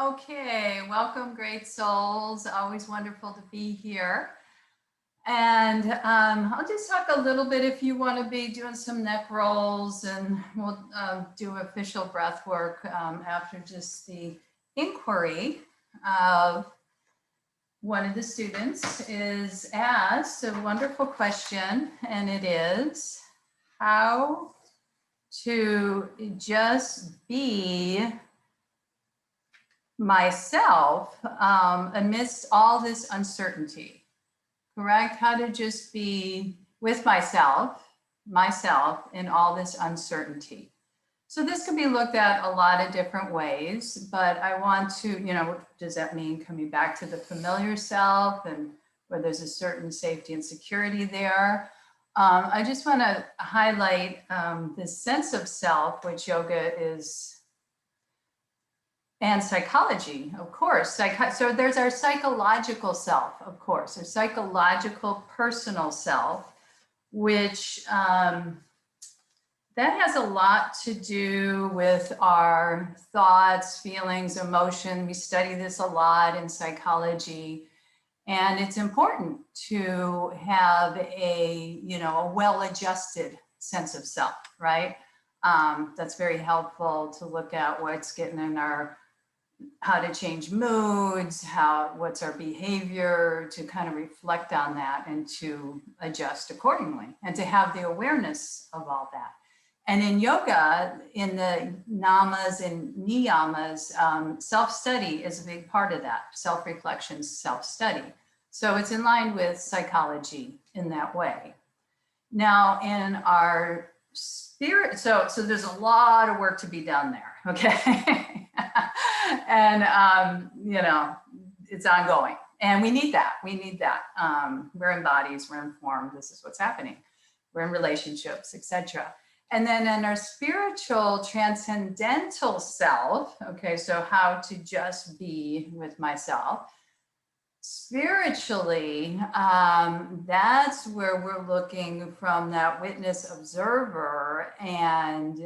Okay, welcome, great souls. Always wonderful to be here. And I'll just talk a little bit if you want to be doing some neck rolls, and we'll do official breath work after just the inquiry of one of the students is asked a wonderful question, and it is how to just be myself amidst all this uncertainty, correct? How to just be with myself in all this uncertainty. So this can be looked at a lot of different ways, but I want to, what does that mean? Coming back to the familiar self and where there's a certain safety and security there. I just want to highlight this sense of self, which yoga is, and psychology, of course. So there's our psychological self, of course, our psychological personal self, which that has a lot to do with our thoughts, feelings, emotion. We study this a lot in psychology. And it's important to have a well-adjusted sense of self, right? That's very helpful to look at what's getting in how to change moods, what's our behavior, to kind of reflect on that and to adjust accordingly and to have the awareness of all that. And in yoga, in the namas and niyamas, self-study is a big part of that, self-reflection, self-study. So it's in line with psychology in that way. Now, in our spirit, so there's a lot of work to be done there, okay? And, it's ongoing. And we need that. We're in bodies, we're in form, this is what's happening. We're in relationships, etc. And then in our spiritual transcendental self, okay, so how to just be with myself. Spiritually, that's where we're looking from that witness observer, and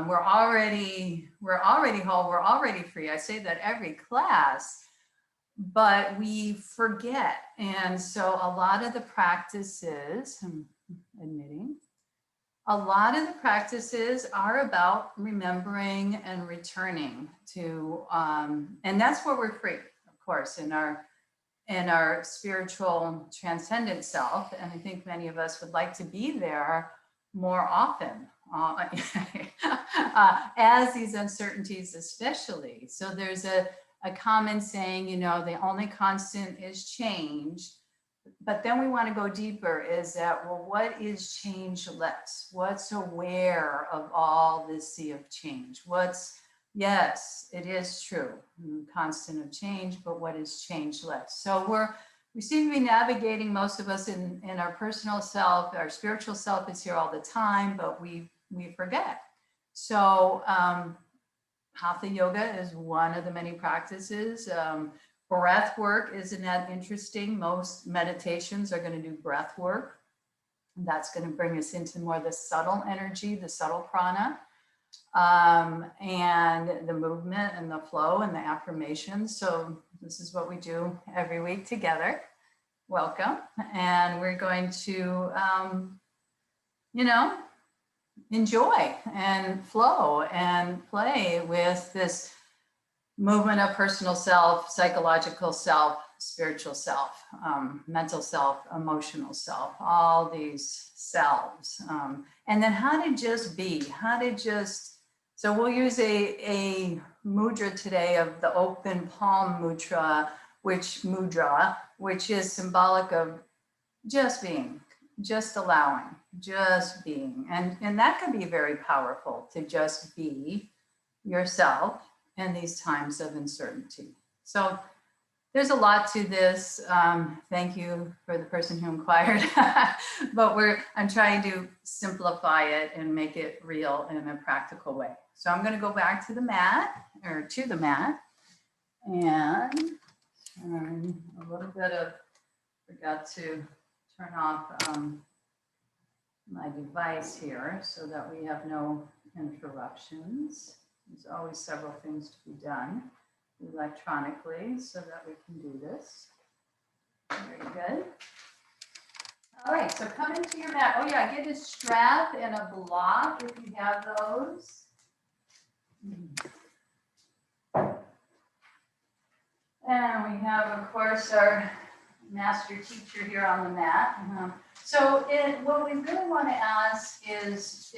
we're already whole, we're already free. I say that every class, but we forget. And so a lot of the practices, I'm admitting, a lot of the practices are about remembering and returning to, and that's where we're free, of course, in our spiritual transcendent self. And I think many of us would like to be there more often as these uncertainties especially. So there's a common saying, the only constant is change. But then we want to go deeper, is that, well, what is changeless? What's aware of all this sea of change? Yes, it is true, constant of change, but what is changeless? So we seem to be navigating, most of us, in our personal self. Our spiritual self is here all the time, but we forget. So Hatha yoga is one of the many practices. Breath work, isn't that interesting? Most meditations are going to do breath work. That's going to bring us into more the subtle energy, the subtle prana. And the movement and the flow and the affirmations. So this is what we do every week together. Welcome. And we're going to, enjoy and flow and play with this movement of personal self, psychological self, spiritual self, mental self, emotional self, all these selves. And then how to just be, so we'll use a mudra today of the open palm mudra, which is symbolic of just being, just allowing, just being. And that can be very powerful, to just be yourself in these times of uncertainty. So there's a lot to this. Thank you for the person who inquired, but I'm trying to simplify it and make it real in a practical way. So I'm going to go back to the mat, and turn a little bit of, forgot to turn off my device here so that we have no interruptions. There's always several things to be done. electronically so that we can do this. Very good. All right, so come into your mat. Oh yeah, get a strap and a block if you have those. And we have, of course, our master teacher here on the mat. So what we really want to ask is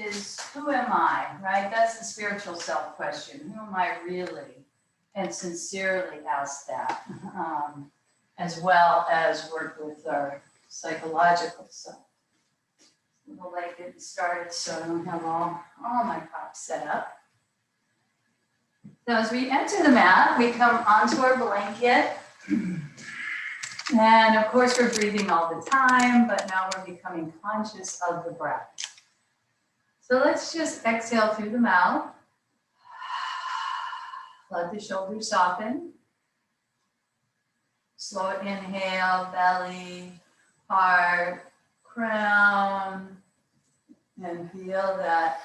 who am I, right? That's the spiritual self question. Who am I really? And sincerely ask that, as well as work with our psychological self. A little late getting started, so I don't have all my props set up. So as we enter the mat, we come onto our blanket. And of course, we're breathing all the time, but now we're becoming conscious of the breath. So let's just exhale through the mouth. Let the shoulders soften. Slow inhale, belly, heart, crown, and feel that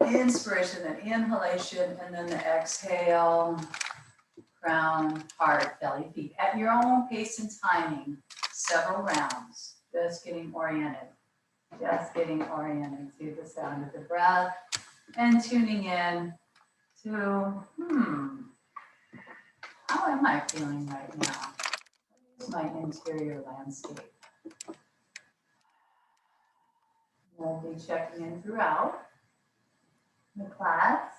inspiration, that inhalation, and then the exhale, crown, heart, belly, feet. At your own pace and timing, several rounds, just getting oriented to the sound of the breath and tuning in to, how am I feeling right now? What is my interior landscape? We'll be checking in throughout the class.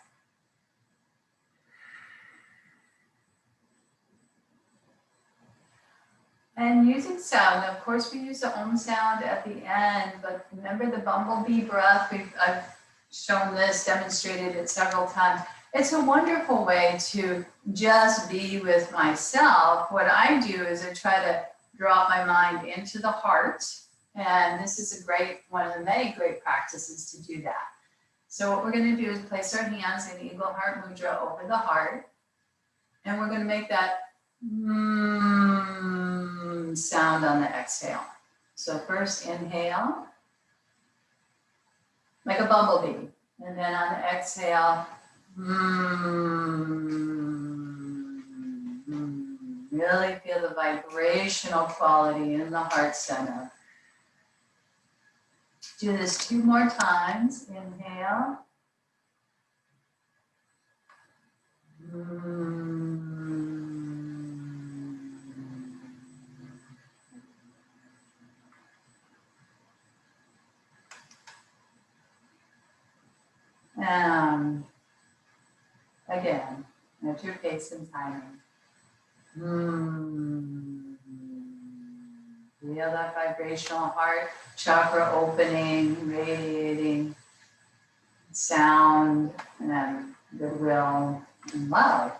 And using sound, of course, we use the Om sound at the end, but remember the bumblebee breath. I've shown this, demonstrated it several times. It's a wonderful way to just be with myself. What I do is I try to draw my mind into the heart. And this is one of the many great practices to do that. So what we're going to do is place our hands in Eagle Heart Mudra over the heart. And we're going to make that sound on the exhale. So first inhale, like a bumblebee. And then on the exhale, really feel the vibrational quality in the heart center. Do this 2 more times. Inhale. And again, at your pace and timing. Feel that vibrational heart chakra opening, radiating sound and goodwill and love.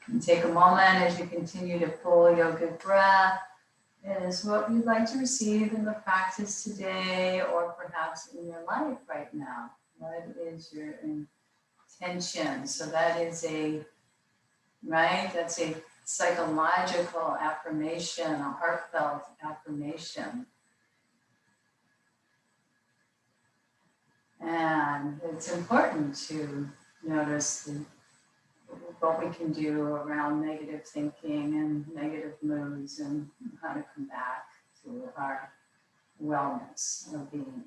And take a moment as you continue to pull yogic breath. Is what you'd like to receive in the practice today, or perhaps in your life right now. What is your intention? So that is that's a psychological affirmation, a heartfelt affirmation. And it's important to notice what we can do around negative thinking and negative moods and how to come back to our wellness of being.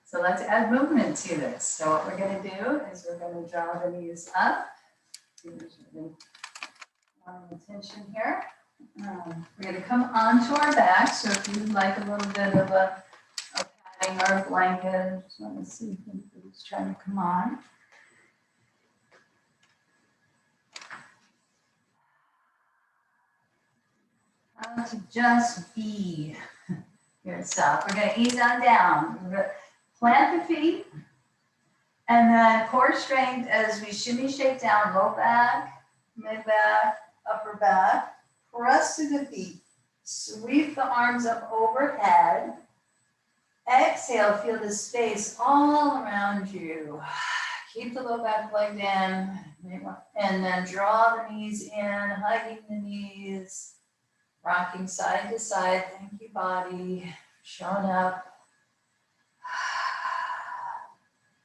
So let's add movement to this. So what we're going to do is we're going to draw the knees up. Attention here. We're going to come onto our back. So if you'd like a little bit of a padding or a blanket, I just want to see if anybody's trying to come on. How to just be yourself. We're going to ease on down. We're going to plant the feet and then core strength as we shimmy shake down, low back, mid back, upper back. Press to the feet. Sweep the arms up overhead. Exhale, feel the space all around you. Keep the low back plugged in. And then draw the knees in, hugging the knees. Rocking side to side. Thank you, body. Showing up.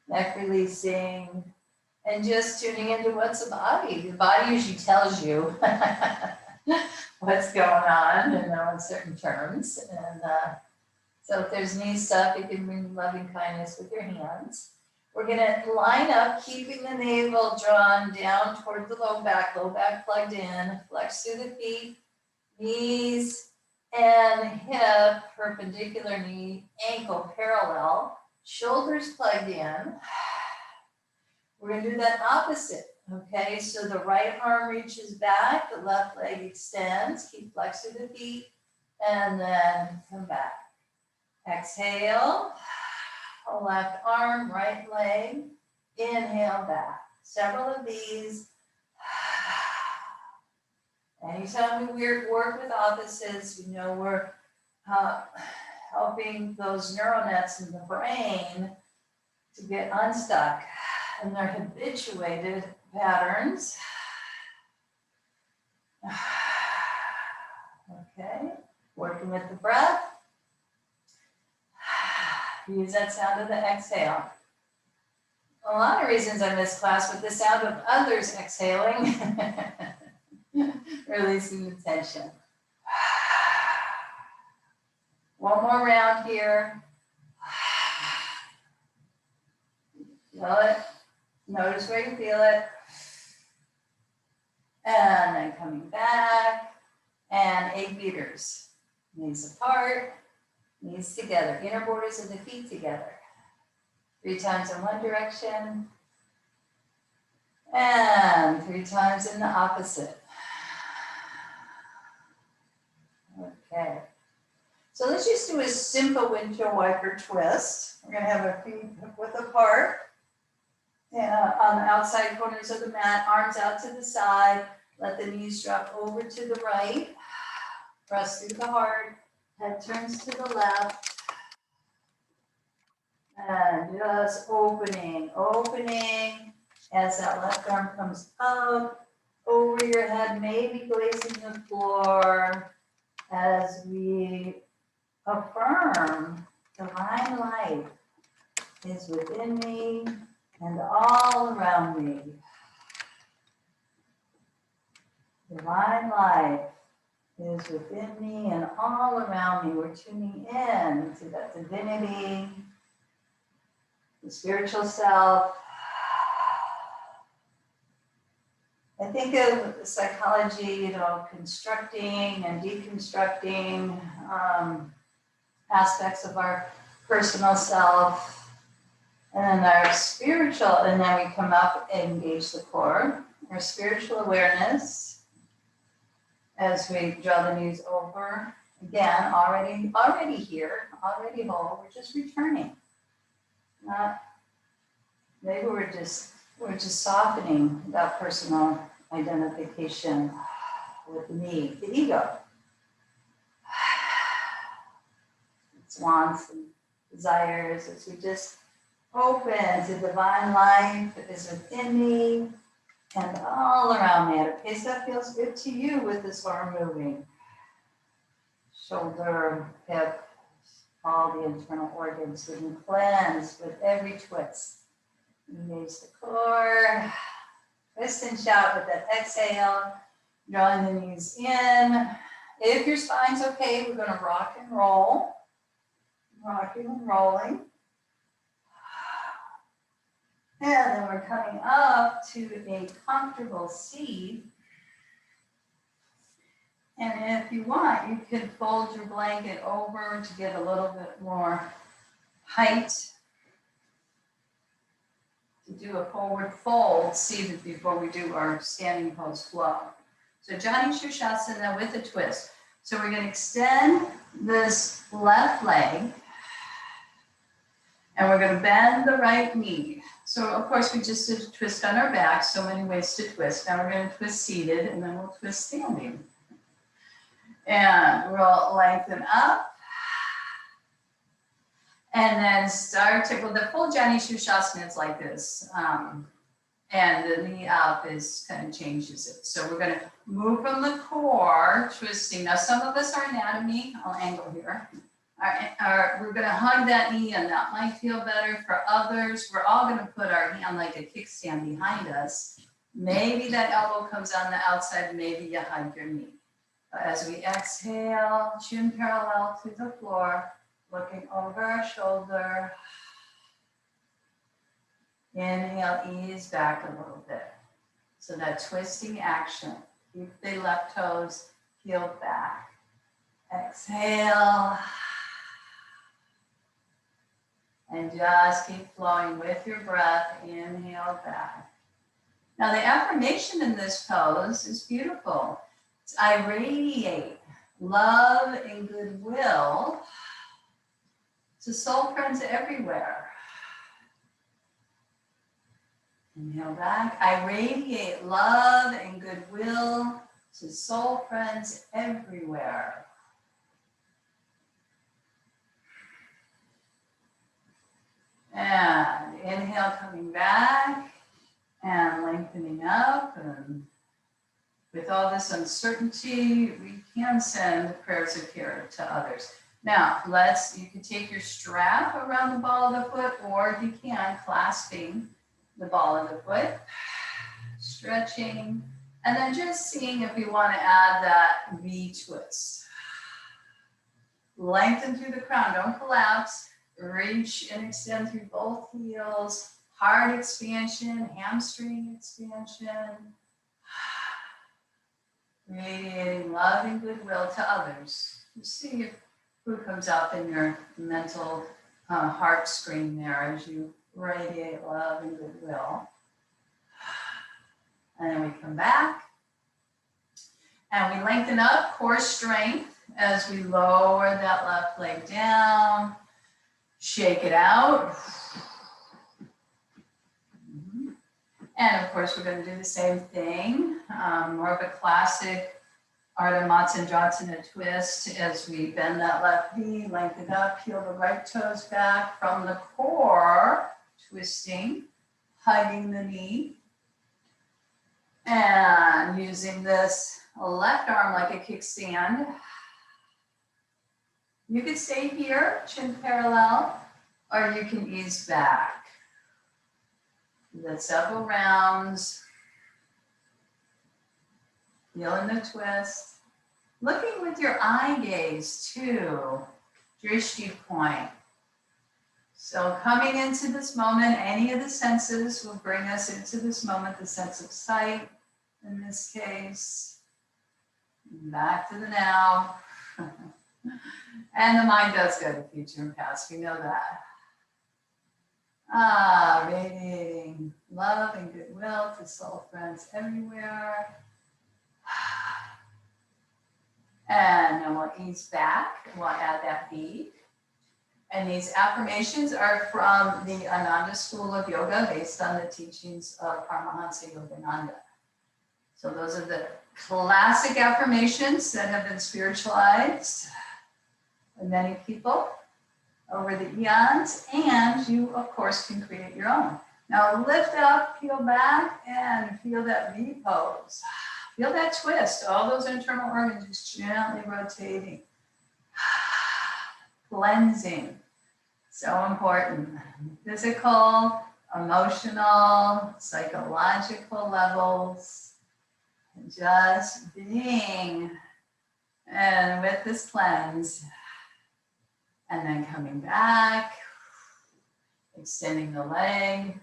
Neck releasing. and just tuning into what's the body. The body usually tells you what's going on in certain terms. And so if there's knee stuff, you can bring loving kindness with your hands. We're going to line up, keeping the navel drawn down toward the low back plugged in, flex through the feet, knees and hip, perpendicular knee, ankle parallel, shoulders plugged in. We're going to do that opposite, okay? So the right arm reaches back, the left leg extends, keep flexing the feet, and then come back. Exhale, left arm, right leg, inhale back. Several of these. Anytime we work with opposites, we know we're helping those neural nets in the brain to get unstuck in their habituated patterns. Okay, working with the breath. Use that sound of the exhale. A lot of reasons I miss class with the sound of others exhaling, releasing the tension. One more round here. Feel it. Notice where you feel it. And then coming back. And 8 beaters. Knees apart, knees together. Inner borders of the feet together. 3 times in one direction. And 3 times in the opposite. Okay. So let's just do a simple windshield wiper twist. We're going to have our feet width apart. On the outside corners of the mat, arms out to the side. Let the knees drop over to the right. Press through the heart. Head turns to the left. And just opening. As that left arm comes up, over your head, maybe glazing the floor. As we affirm, divine light is within me and all around me. Divine life is within me and all around me. We're tuning in to that divinity, the spiritual self. I think of psychology, constructing and deconstructing aspects of our personal self, and then our spiritual, and then we come up and engage the core, our spiritual awareness as we draw the knees over. Again, already here, already whole. We're just returning. Maybe we're just softening that personal identification with me, the ego. Its wants and desires as we just open to divine life that is within me and all around me at a pace that feels good to you with this arm moving. Shoulder, hip, all the internal organs being cleansed with every twist. Engage the core, twist and shout with that exhale, drawing the knees in. If your spine's okay, we're going to rock and roll. Rocking and rolling. And then we're coming up to a comfortable seat. And if you want, you could fold your blanket over to get a little bit more height. To do a forward fold seated before we do our standing pose flow. So Jani Shirshasana with a twist. So we're going to extend this left leg and we're going to bend the right knee. So of course we just did a twist on our back, so many ways to twist. Now we're going to twist seated and then we'll twist standing. And we'll lengthen up. And then start to, well, the full Jani Shirshasana is like this. And the knee up is kind of changes it. So we're going to move from the core, twisting. Now, some of us are anatomy. I'll angle here. We're going to hug that knee, and that might feel better for others. We're all going to put our hand like a kickstand behind us. Maybe that elbow comes on the outside, maybe you hug your knee. As we exhale, chin parallel to the floor, looking over our shoulder. Inhale, ease back a little bit. So that twisting action. Keep the left toes peeled back. Exhale. And just keep flowing with your breath. Inhale back. Now the affirmation in this pose is beautiful. It's, I radiate love and goodwill to soul friends everywhere. Inhale back. I radiate love and goodwill to soul friends everywhere. And inhale, coming back and lengthening up. And with all this uncertainty, we can send prayers of care to others. Now, you can take your strap around the ball of the foot, or if you can, clasping the ball of the foot, stretching, and then just seeing if we want to add that V twist. Lengthen through the crown, don't collapse. Reach and extend through both heels. Heart expansion, hamstring expansion. Radiating love and goodwill to others. You see who comes up in your mental heart screen there as you radiate love and goodwill. And then we come back. And we lengthen up, core strength, as we lower that left leg down. Shake it out. And of course, we're going to do the same thing. More of a classic Ardha Matsyendrasana twist as we bend that left knee, lengthen up, peel the right toes back from the core, twisting, hugging the knee. And using this left arm like a kickstand. You can stay here, chin parallel, or you can ease back. That's several rounds. Feeling the twist. Looking with your eye gaze too, drishti point. So coming into this moment, any of the senses will bring us into this moment, the sense of sight in this case. Back to the now. And the mind does go to future and past, we know that. Radiating love and goodwill to soul friends everywhere. And then we'll ease back, and we'll add that beat. And these affirmations are from the Ananda School of Yoga based on the teachings of Paramahansa Yogananda. So those are the classic affirmations that have been spiritualized by many people over the eons, and you, of course, can create your own. Now lift up, peel back, and feel that V pose. Feel that twist, all those internal organs just gently rotating. Cleansing, so important. Physical, emotional, psychological levels. Just being, and with this cleanse, and then coming back, extending the leg,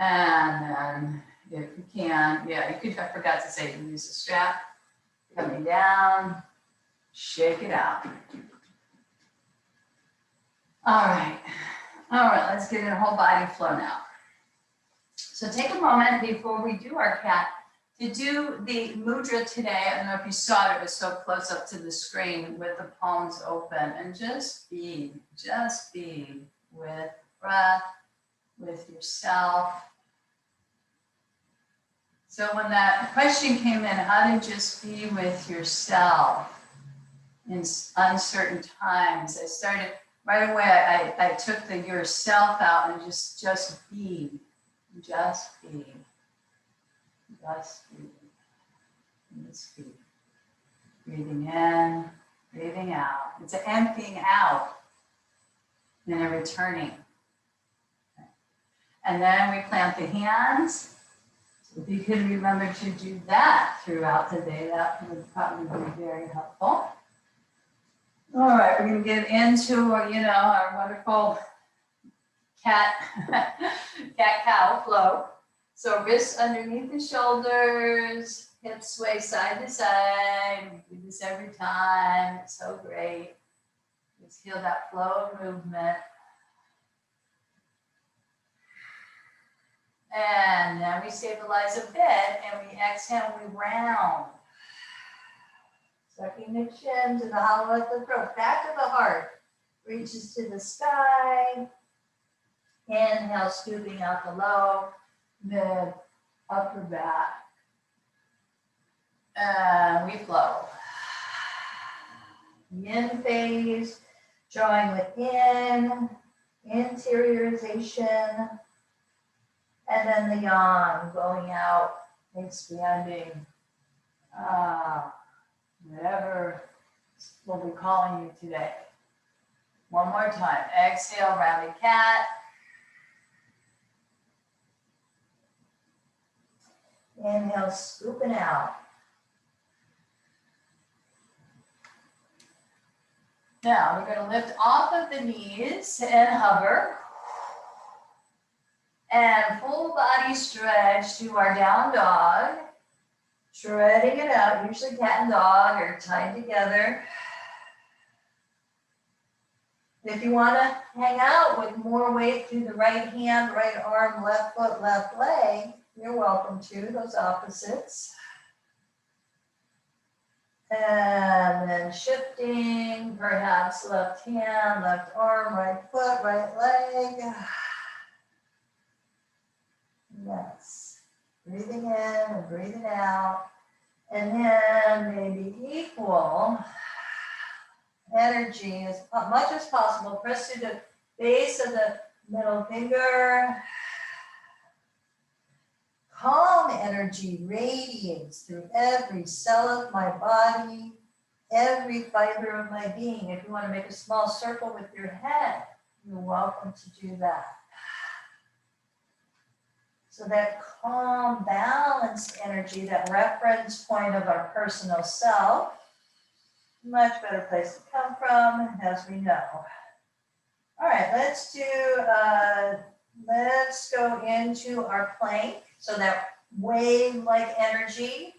and then if you can, I forgot to say, you can use the strap, coming down, shake it out. All right, let's get in a whole body flow now. So take a moment before we do our cat to do the mudra today. I don't know if you saw it, it was so close up to the screen with the palms open, and just be with breath, with yourself. So when that question came in, how to just be with yourself in uncertain times, I started right away. I took the yourself out and just be. Breathing in, breathing out. It's an emptying out and then returning. And then we plant the hands. So if you can remember to do that throughout the day, that would probably be very helpful. All right, we're going to get into, our wonderful cat-cow flow. So wrists underneath the shoulders, hips sway side to side. We do this every time. It's so great. Just feel that flow of movement. And then we stabilize a bit and we exhale and we round. Sucking the chin to the hollow of the throat, back to the heart. Reaches to the sky. Inhale, scooping out the low, mid, upper back. And we flow. Yin phase, drawing within, interiorization. And then the yang, going out, expanding. Whatever we'll be calling you today. One more time. Exhale, rounded cat. Inhale, scooping out. Now we're going to lift off of the knees and hover. And full body stretch to our down dog. Shredding it out. Usually cat and dog are tied together. If you want to hang out with more weight through the right hand, right arm, left foot, left leg, you're welcome to those opposites. And then shifting, perhaps left hand, left arm, right foot, right leg. Yes. Breathing in and breathing out. And then maybe equal energy as much as possible. Press to the base of the middle finger. Calm energy radiates through every cell of my body, every fiber of my being. If you want to make a small circle with your head, you're welcome to do that. So that calm, balanced energy, that reference point of our personal self, much better place to come from, as we know. All right, let's go into our plank. So that wave-like energy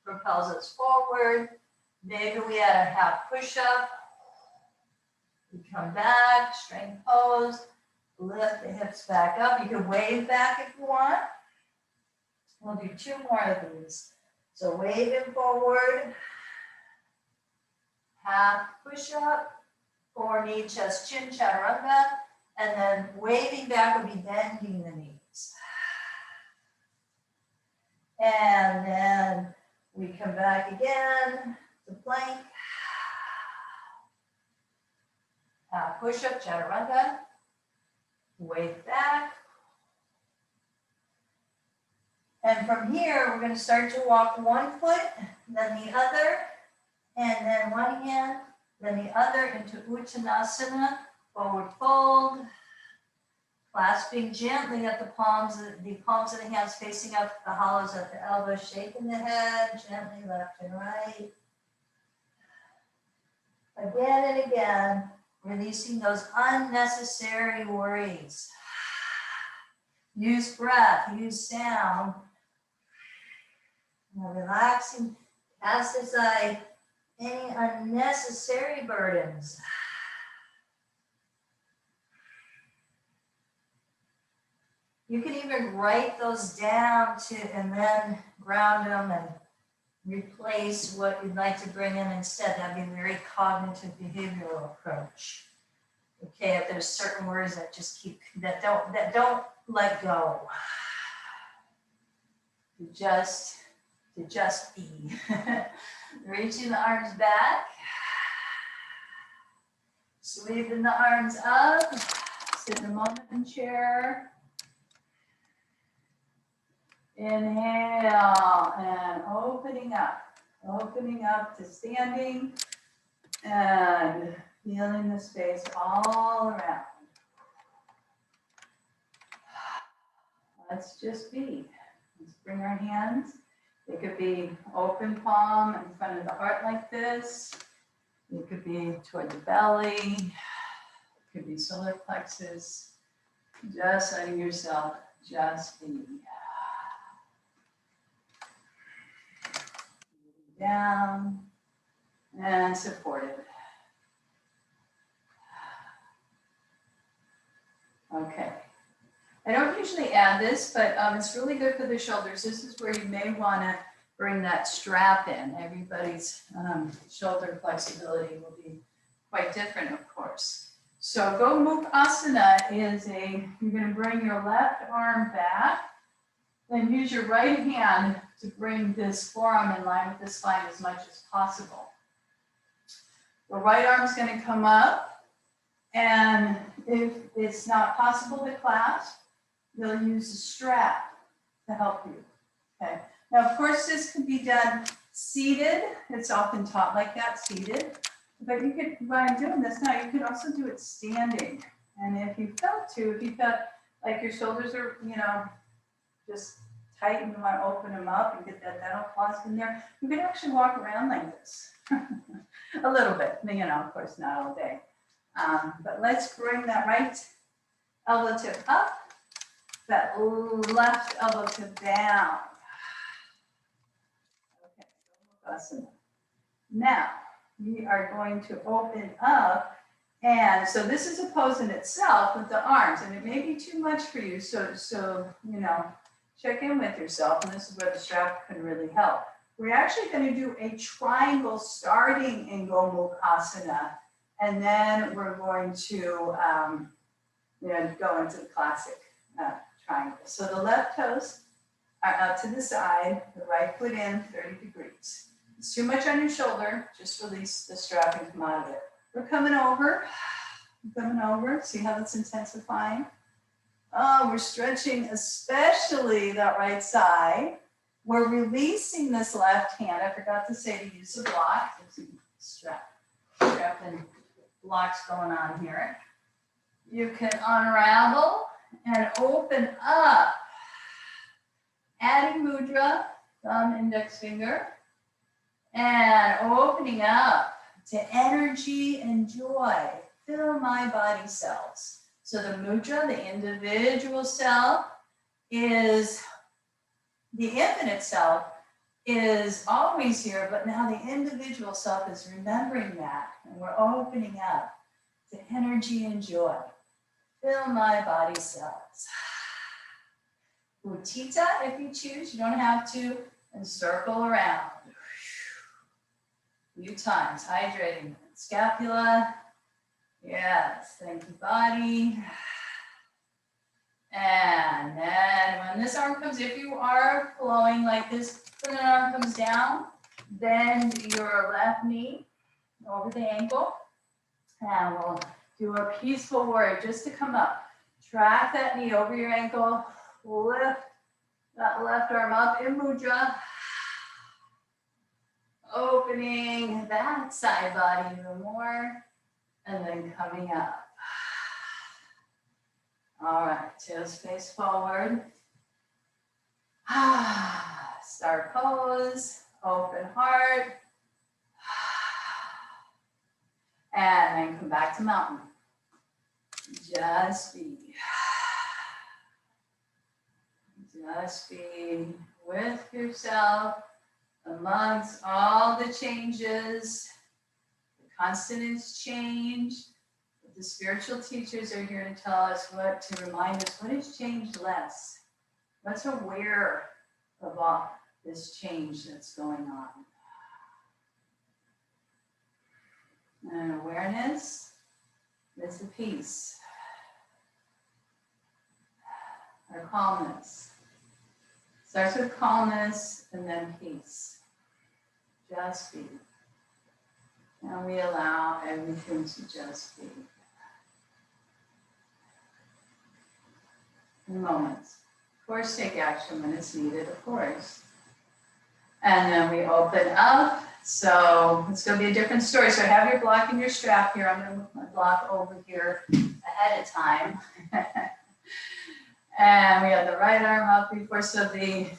propels us forward. Maybe we add a half push-up. We come back, strength pose. Lift the hips back up. You can wave back if you want. We'll do 2 more of these. So waving forward, half push-up, or knee, chest, chin, chaturanga, and then waving back would be bending the knees. And then we come back again to plank, half push-up, chaturanga. Wave back. And from here, we're going to start to walk one foot, then the other, and then one hand, then the other into Uttanasana, forward fold, clasping gently at the palms of the hands facing up, the hollows at the elbows, shaking the head, gently left and right. Again and again. Releasing those unnecessary worries. Use breath, use sound. Now relaxing, cast aside any unnecessary burdens. You can even write those down and then ground them and replace what you'd like to bring in instead. That'd be a very cognitive behavioral approach. Okay, if there's certain words that don't let go. To just be. Reaching the arms back. Sweeping the arms up. Sit in a moment in chair. Inhale and opening up to standing and feeling the space all around. Let's just be. Let's bring our hands. It could be open palm in front of the heart like this. It could be toward the belly. It could be solar plexus. Just letting yourself just be. Down and supported. Okay. I don't usually add this, but it's really good for the shoulders. This is where you may want to bring that strap in. Everybody's shoulder flexibility will be quite different, of course. So Gomukh is you're going to bring your left arm back and use your right hand to bring this forearm in line with the spine as much as possible. The right arm is going to come up, and if it's not possible to clasp, you'll use a strap to help you. Okay. Now, of course, this can be done seated. It's often taught like that, seated. But you could, while I'm doing this now, you could also do it standing. And if you felt like your shoulders are, just tight and you want to open them up and get that dental floss in there, you could actually walk around like this. A little bit, of course, not all day. But let's bring that right elbow tip up, that left elbow tip down. Okay, now we are going to open up, and so this is a pose in itself with the arms, and it may be too much for you, so check in with yourself, and this is where the strap can really help. We're actually going to do a triangle starting in Gomukhasana, and then we're going to go into the classic triangle. So the left toes are out to the side, the right foot in 30 degrees. It's too much on your shoulder, just release the strap and come out of it. We're coming over, see how that's intensifying? Oh, we're stretching especially that right side. We're releasing this left hand. I forgot to say to use the block. There's some strap and blocks going on here. You can unravel and open up. Adding mudra, thumb, index finger, and opening up to energy and joy. Fill my body cells. So the mudra, the individual self, is the infinite self is always here, but now the individual self is remembering that, and we're opening up to energy and joy. Fill my body cells. Utthita, if you choose, you don't have to, and circle around. A few times, hydrating. Scapula. Yes, thank you, body. And then when this arm comes, if you are flowing like this, when an arm comes down, bend your left knee over the ankle. And we'll do a peaceful warrior just to come up. Track that knee over your ankle. Lift that left arm up in mudra. Opening that side body even more. And then coming up. All right, tails face forward. Star pose, open heart. And then come back to mountain. Just be. Just be with yourself amongst all the changes. The consonants change. The spiritual teachers are here to tell us to remind us what has changed less. What's aware of all this change that's going on. And awareness is the peace. Our calmness. Starts with calmness and then peace. Just be. And we allow everything to just be. In moments. Of course, take action when it's needed, of course. And then we open up. So it's going to be a different story. So have your block and your strap here. I'm going to move my block over here ahead of time. And we have the right arm up before, so the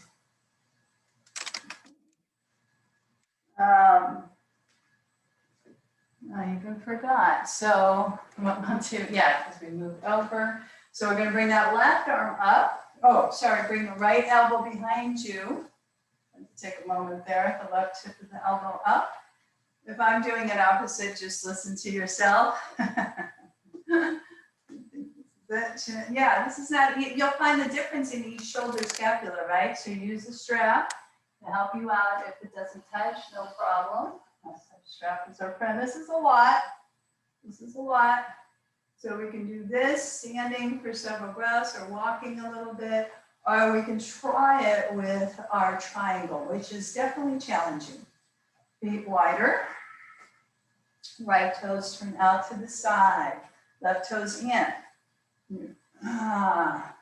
I even forgot. So what want to, yeah, because we moved over. So we're going to bring that left arm up. Oh, sorry, bring the right elbow behind you. Take a moment there, the left tip of the elbow up. If I'm doing it opposite, just listen to yourself. Yeah, this is not, you'll find the difference in each shoulder scapula, right? So use the strap to help you out. If it doesn't touch, no problem. Strap is our friend. This is a lot. This is a lot. So we can do this standing for several breaths or walking a little bit, or we can try it with our triangle, which is definitely challenging. Feet wider. Right toes turn out to the side. Left toes in. Now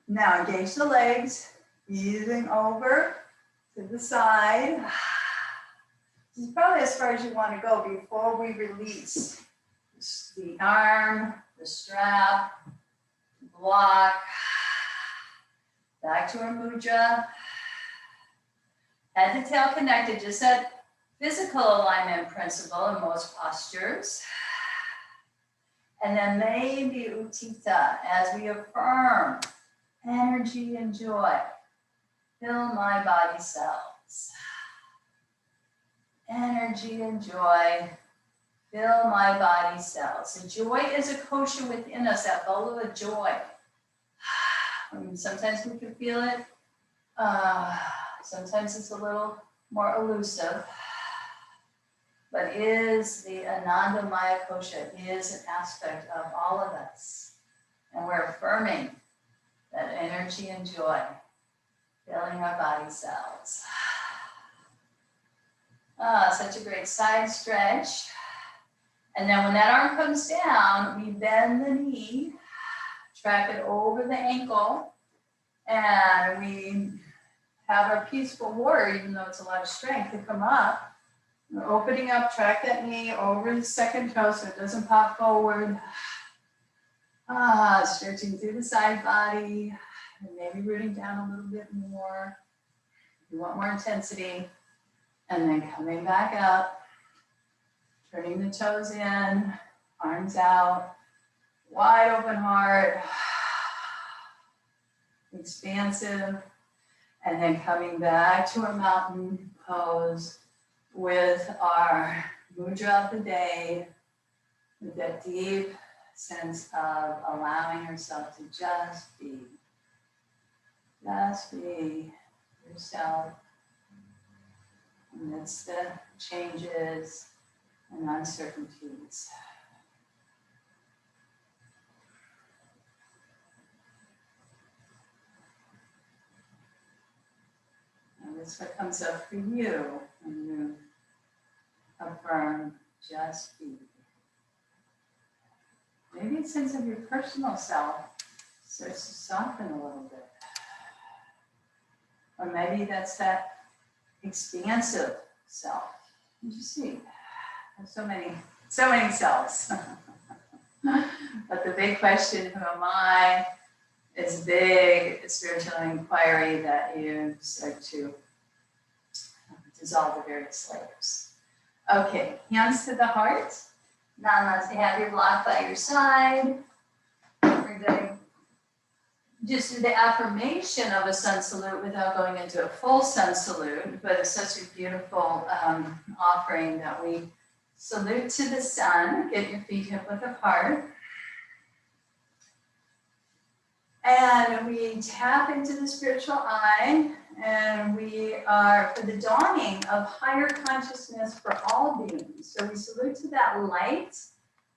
engage the legs, easing over to the side. This is probably as far as you want to go before we release the arm, the strap, block, back to our mudra. Head to tail connected, just that physical alignment principle in most postures. And then maybe Utthita as we affirm energy and joy. Fill my body cells. Energy and joy. Fill my body cells. So joy is a kosha within us, that bubble of joy. Sometimes we can feel it. Sometimes it's a little more elusive. But is the Ananda Maya kosha is an aspect of all of us. And we're affirming that energy and joy filling our body cells. Such a great side stretch. And then when that arm comes down, we bend the knee, track it over the ankle, and we have our peaceful warrior, even though it's a lot of strength to come up. We're opening up, track that knee over the second toe so it doesn't pop forward. Stretching through the side body, and maybe rooting down a little bit more. You want more intensity. And then coming back up, turning the toes in, arms out, wide open heart, expansive, and then coming back to our mountain pose with our mudra of the day, with that deep sense of allowing yourself to just be yourself amidst the changes and uncertainties. And this is what comes up for you when you affirm just be. Maybe a sense of your personal self starts to soften a little bit. Or maybe that's that expansive self. You see, there's so many selves. But the big question, who am I, is big spiritual inquiry that you start to dissolve the various layers. Okay, hands to the heart. Namaste, have your block by your side. We're going to just do the affirmation of a sun salute without going into a full sun salute, but it's such a beautiful offering that we salute to the sun. Get your feet hip width apart. And we tap into the spiritual eye, and we are for the dawning of higher consciousness for all beings. So we salute to that light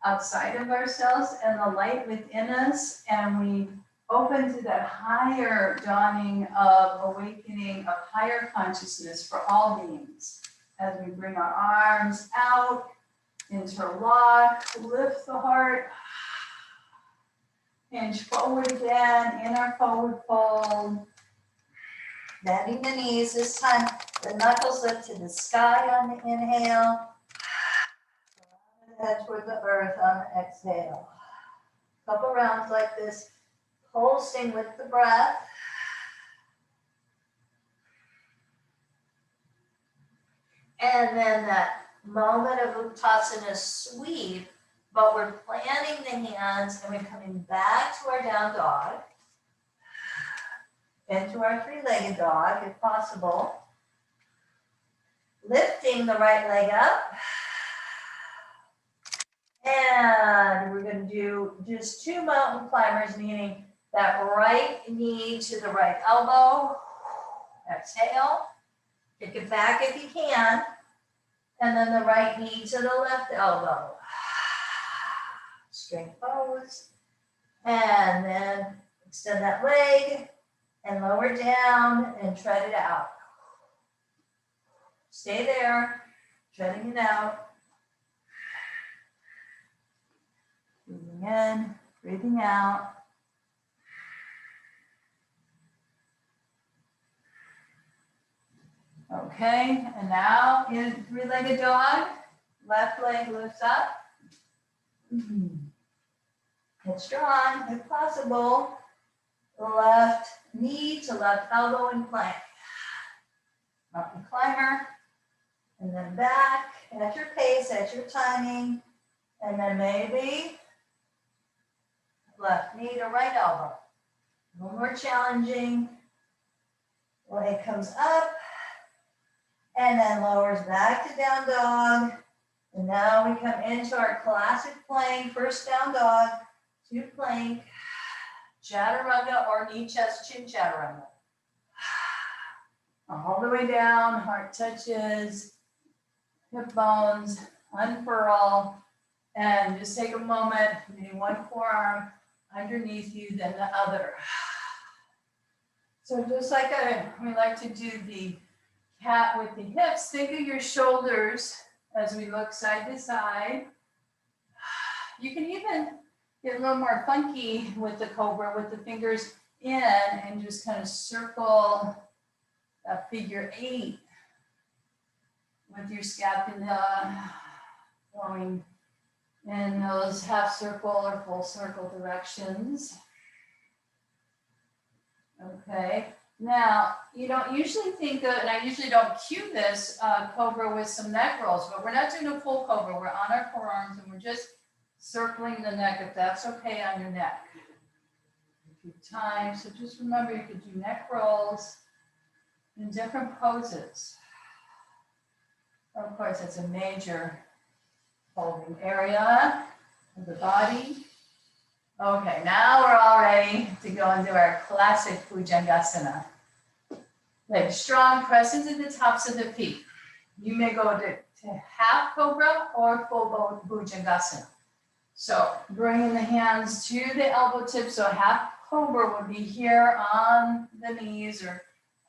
outside of ourselves and the light within us, and we open to that higher dawning of awakening of higher consciousness for all beings. As we bring our arms out, interlock, lift the heart, hinge forward again in our forward fold. Bending the knees this time, the knuckles lift to the sky on the inhale. Head toward the earth on the exhale. Couple rounds like this. pulsing with the breath. And then that moment of Uttasana sweep, but we're planting the hands and we're coming back to our down dog, into our three-legged dog if possible. Lifting the right leg up. And we're going to do just 2 mountain climbers, meaning that right knee to the right elbow. Exhale. Kick it back if you can. And then the right knee to the left elbow. Straight pose. And then extend that leg and lower down and tread it out. Stay there, treading it out. Breathing in, breathing out. Okay, and now in three-legged dog, left leg lifts up. Get strong if possible. Left knee to left elbow and plank. Mountain climber. And then back at your pace, at your timing. And then maybe left knee to right elbow. A little more challenging. Leg comes up and then lowers back to down dog. And now we come into our classic plank, first down dog, to plank, chaturanga or knee, chest, chin chaturanga. All the way down, heart touches, hip bones, unfurl, and just take a moment, maybe one forearm underneath you, then the other. So just like we like to do the cat with the hips, think of your shoulders as we look side to side. You can even get a little more funky with the cobra with the fingers in and just kind of circle a figure 8 with your scapula going in those half circle or full circle directions. Okay, now you don't usually think of, and I usually don't cue this cobra with some neck rolls, but we're not doing a full cobra. We're on our forearms and we're just circling the neck if that's okay on your neck. A few times, so just remember you could do neck rolls in different poses. Of course, it's a major folding area of the body. Okay, now we're all ready to go into our classic Bhujangasana. Legs strong, press into the tops of the feet. You may go to half cobra or full Bhujangasana. So bringing the hands to the elbow tips, so half cobra would be here on the knees, or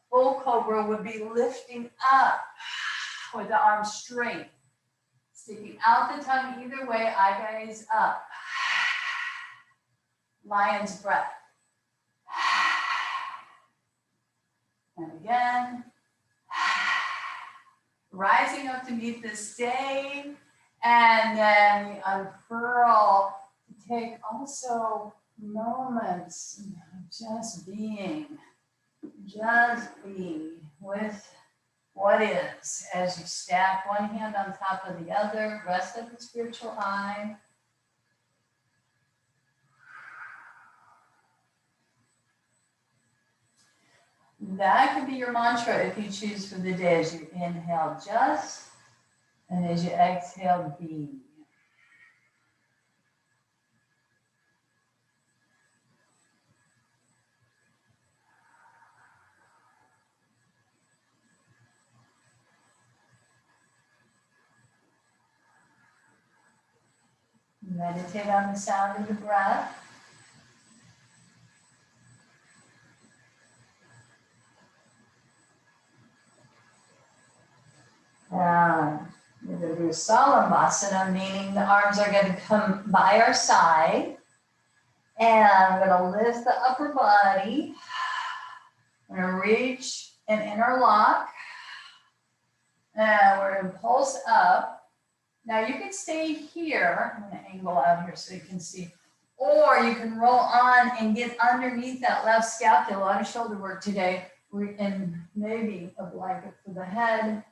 full cobra would be lifting up with the arms straight. Sticking out the tongue either way, eye gaze up. Lion's breath. And again. Rising up to meet the stay. And then we unfurl to take also moments of just being with what is, as you stack one hand on top of the other, rest of the spiritual eye. That could be your mantra if you choose for the day, as you inhale just, and as you exhale be. Meditate on the sound of the breath. We're going to do Salamasana, meaning the arms are going to come by our side. And I'm going to lift the upper body. I'm going to reach and interlock. And we're going to pulse up. Now you can stay here. I'm going to angle out here so you can see. Or you can roll on and get underneath that left scapula. A lot of shoulder work today. And maybe a blanket for the head.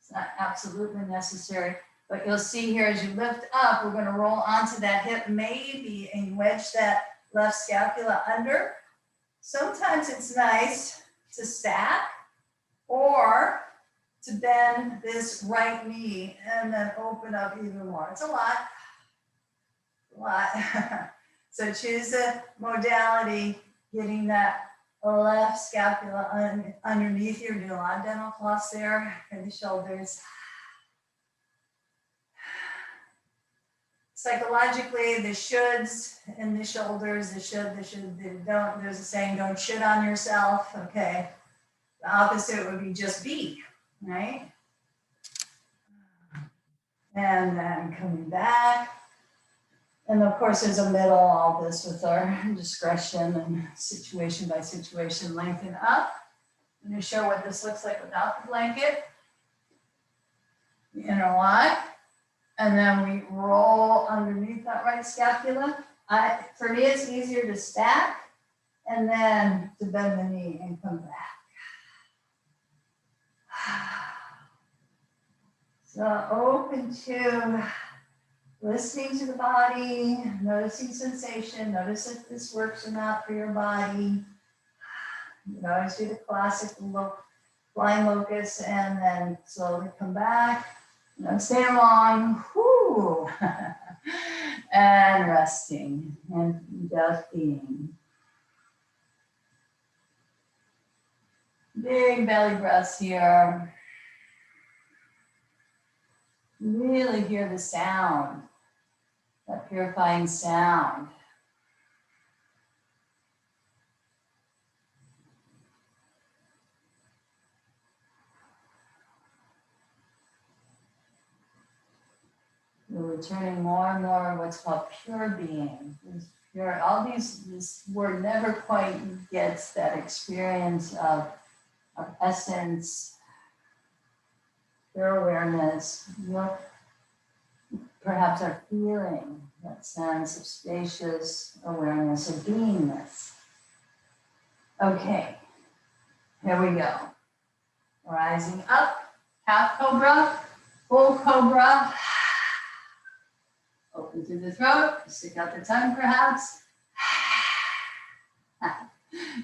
It's not absolutely necessary. But you'll see here as you lift up, we're going to roll onto that hip maybe and wedge that left scapula under. Sometimes it's nice to stack or to bend this right knee and then open up even more. It's a lot. So choose a modality, getting that left scapula underneath you. Do a lot of dental floss there for the shoulders. Psychologically, the shoulds in the shoulders, the should, the don't. There's a saying, don't should on yourself. Okay. The opposite would be just be, right? And then coming back. And of course, there's a middle, all this with our discretion and situation by situation, lengthen up. I'm going to show what this looks like without the blanket. The inner lock. And then we roll underneath that right scapula. For me, it's easier to stack and then to bend the knee and come back. So open to listening to the body, noticing sensation, notice if this works or not for your body. You can always do the classic flying locust and then slowly come back. Don't stay long. Whoo. And resting and just being. Big belly breaths here. Really hear the sound, that purifying sound. We're returning more and more what's called pure being. Pure, all this word never quite gets that experience of essence, pure awareness. Perhaps our feeling, that sense of spacious awareness of beingness. Okay, here we go. Rising up, half cobra, full cobra. Open through the throat, stick out the tongue perhaps.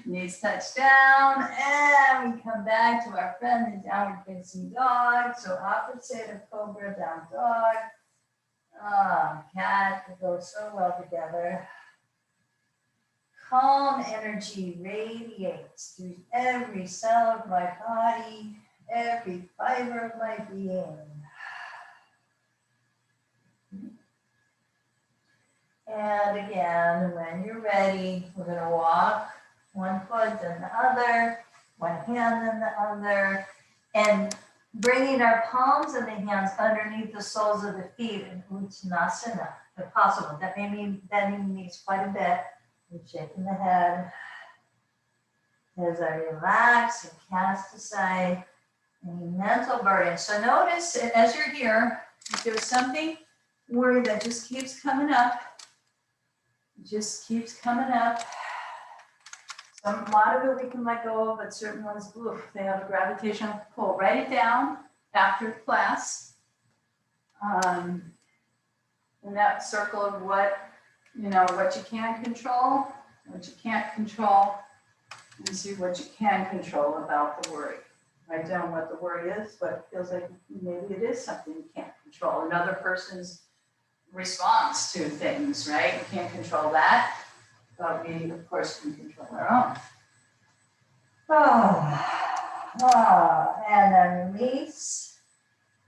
Knees touch down, and we come back to our friend, the downward facing dog. So opposite of cobra, down dog. Cat, they go so well together. Calm energy radiates through every cell of my body, every fiber of my being. And again, when you're ready, we're going to walk one foot then the other, one hand then the other, and bringing our palms of the hands underneath the soles of the feet in Uttanasana, if possible. That may mean bending the knees quite a bit. And shaking the head as I relax and cast aside any mental burden. So notice as you're here, if there's something worry that just keeps coming up, a lot of it we can let go of, but certain ones, oof, they have a gravitational pull. Write it down after class. In that circle of what you can control, what you can't control, and see what you can control about the worry. Write down what the worry is, but it feels like maybe it is something you can't control. Another person's response to things, right? You can't control that. But we, of course, can control our own. And then release,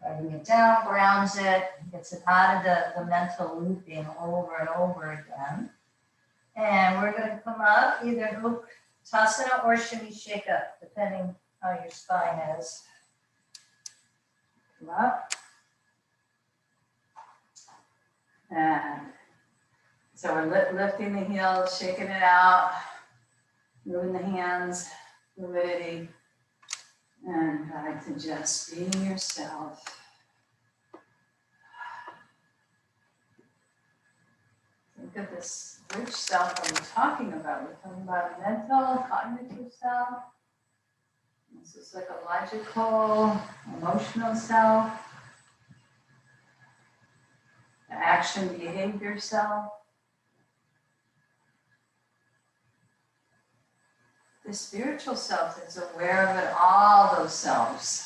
writing it down, grounds it, gets it out of the mental looping over and over again. And we're going to come up either Uttanasana or shimmy shake up, depending how your spine is. Come up. And so we're lifting the heels, shaking it out, moving the hands, fluidity, and back to just being yourself. Think of this, which self are we talking about? We're talking about mental, cognitive self. This is psychological, emotional self, the action behavior self. The spiritual self is aware of it, all those selves.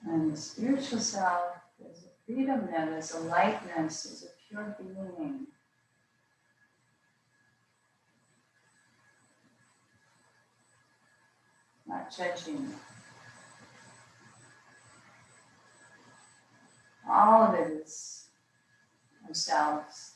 And the spiritual self is a freedom, then is a lightness, is a pure being. Not judging. All of it is ourselves.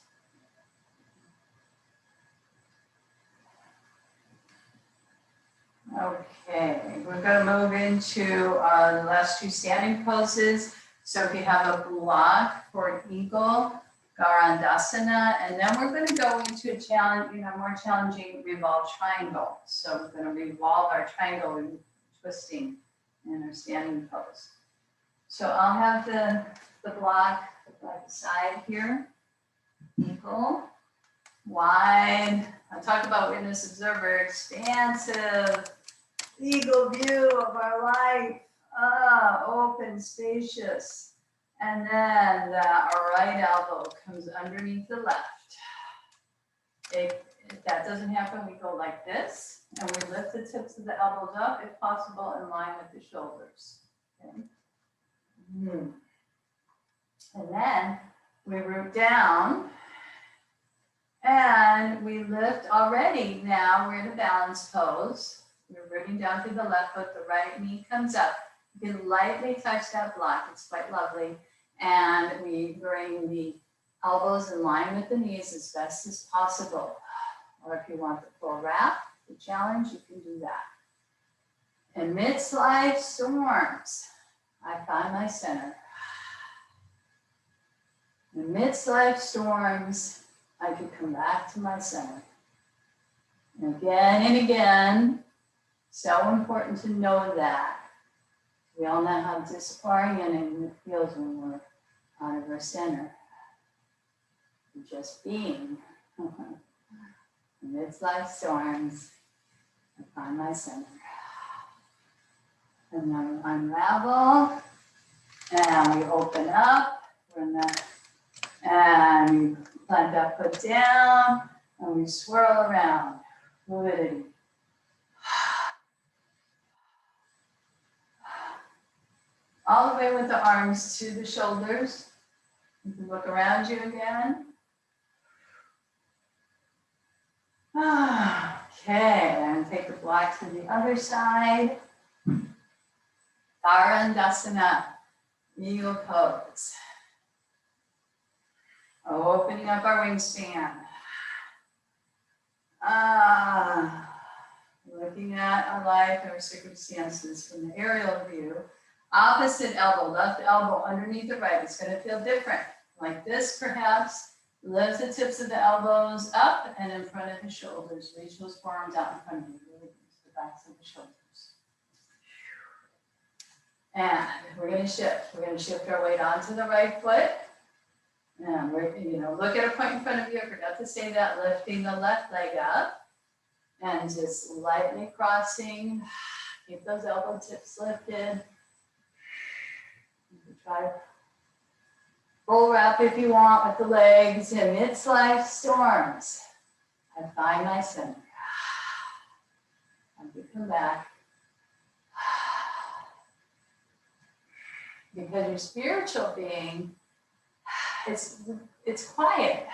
Okay, we're going to move into the last two standing poses. So if you have a block for eagle, Garandasana, and then we're going to go into a challenge, more challenging revolve triangle. So we're going to revolve our triangle and twisting in our standing pose. So I'll have the block by the side here. Eagle, wide. I'll talk about witness observer, expansive, eagle view of our life. Open, spacious. And then our right elbow comes underneath the left. If that doesn't happen, we go like this, and we lift the tips of the elbows up, if possible, in line with the shoulders. Okay. And then we root down, and we lift already. Now we're in a balance pose. We're rooting down through the left foot, the right knee comes up. You can lightly touch that block, it's quite lovely. And we bring the elbows in line with the knees as best as possible. Or if you want the full wrap, the challenge, you can do that. Amidst life storms, I find my center. Amidst life storms, I can come back to my center. And again, so important to know that. We all know how disorienting it feels when we're out of our center. Just being. Amidst life storms, I find my center. And then we unravel, and we open up, and we plant that foot down, and we swirl around. Fluidity. All the way with the arms to the shoulders. You can look around you again. Okay, and take the block to the other side. Garandasana, eagle pose. Opening up our wingspan. Looking at our life, our circumstances from the aerial view. Opposite elbow, left elbow underneath the right. It's going to feel different. Like this, perhaps. Lift the tips of the elbows up and in front of the shoulders. Reach those forearms out in front of you. Really to the backs of the shoulders. And we're going to shift. We're going to shift our weight onto the right foot. And we're, look at a point in front of you. I forgot to say that. Lifting the left leg up. And just lightly crossing. Keep those elbow tips lifted. You can try full wrap if you want with the legs. Amidst life storms, I find my center. I can come back. Because your spiritual being, it's quiet.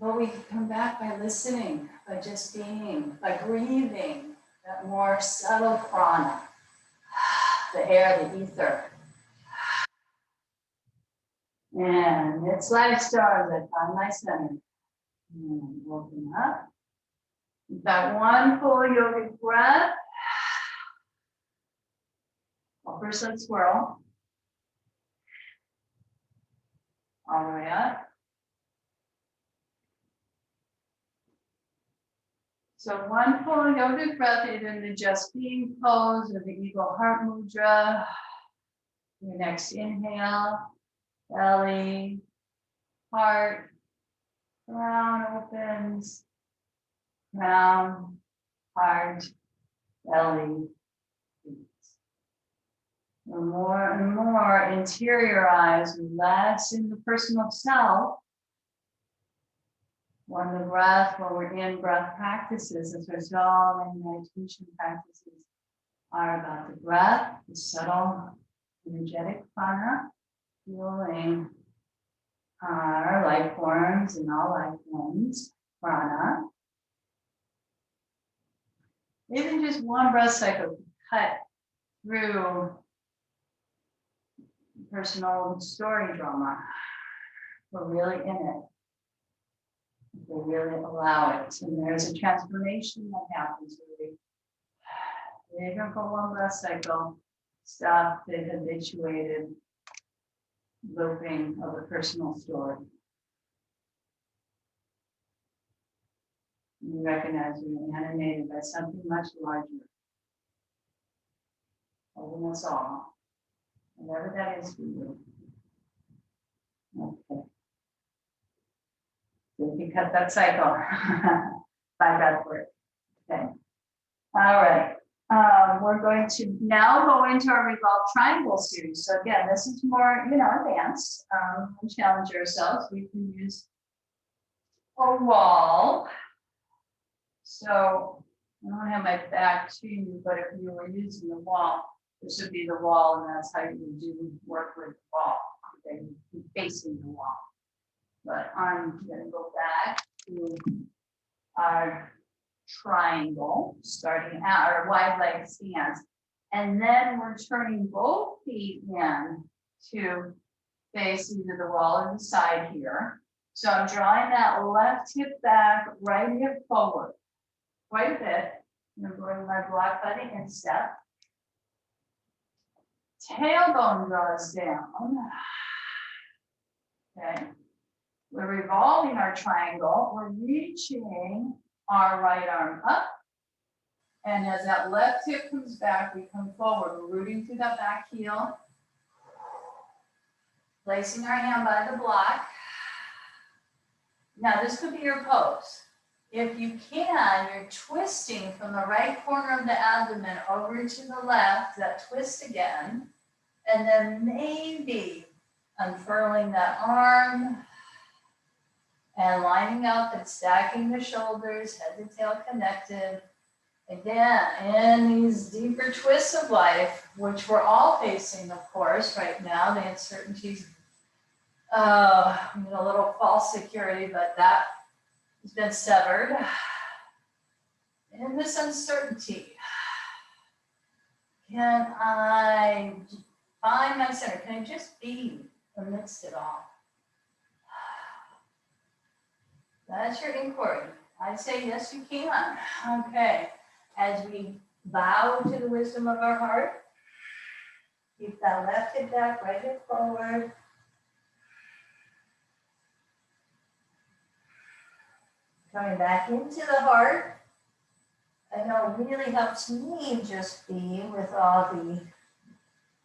But we can come back by listening, by just being, by breathing, that more subtle prana, the air, the ether. And it's life storms, I find my center. And open up. We've got one full yogic breath. First, let's swirl. All the way up. So one full yogic breath, either in the just being pose or the eagle heart mudra. Your next inhale, belly, heart, crown opens, crown, heart, belly, feet. And more interiorize, relax in the personal self. When the breath, when we're in breath practices, as all in meditation practices are about the breath, the subtle, energetic prana, fueling our life forms and all life forms, prana. Even just one breath cycle can cut through personal story drama. We're really in it. We really allow it. And there's a transformation that happens really. Even for one breath cycle, stop the habituated looping of a personal story. You recognize you're animated by something much larger. Holding us all. Whatever that is for you. Okay. So you can cut that cycle by breath work. Okay. All right. We're going to now go into our revolved triangle series. So again, this is more, advanced. We challenge ourselves. We can use a wall. So I don't have my back to you, but if you were using the wall, this would be the wall, and that's how you would do work with the wall. Okay, you're facing the wall. But I'm going to go back to our triangle, starting out our wide leg stance. And then we're turning both feet in to face either the wall or the side here. So I'm drawing that left hip back, right hip forward quite a bit. I'm going to bring my block by the instep. Tailbone draws down. Okay. We're revolving our triangle. We're reaching our right arm up. And as that left hip comes back, we come forward. We're rooting through that back heel. Placing our hand by the block. Now this could be your pose. If you can, you're twisting from the right corner of the abdomen over to the left, that twist again. And then maybe unfurling that arm and lining up and stacking the shoulders, head to tail connected. Again, in these deeper twists of life, which we're all facing, of course, right now, the uncertainties, a little false security, but that has been severed. In this uncertainty, can I find my center? Can I just be amidst it all? That's your inquiry. I'd say yes, you can. Okay. As we bow to the wisdom of our heart, keep that left hip back, right hip forward. Coming back into the heart. I know it really helps me just be with all the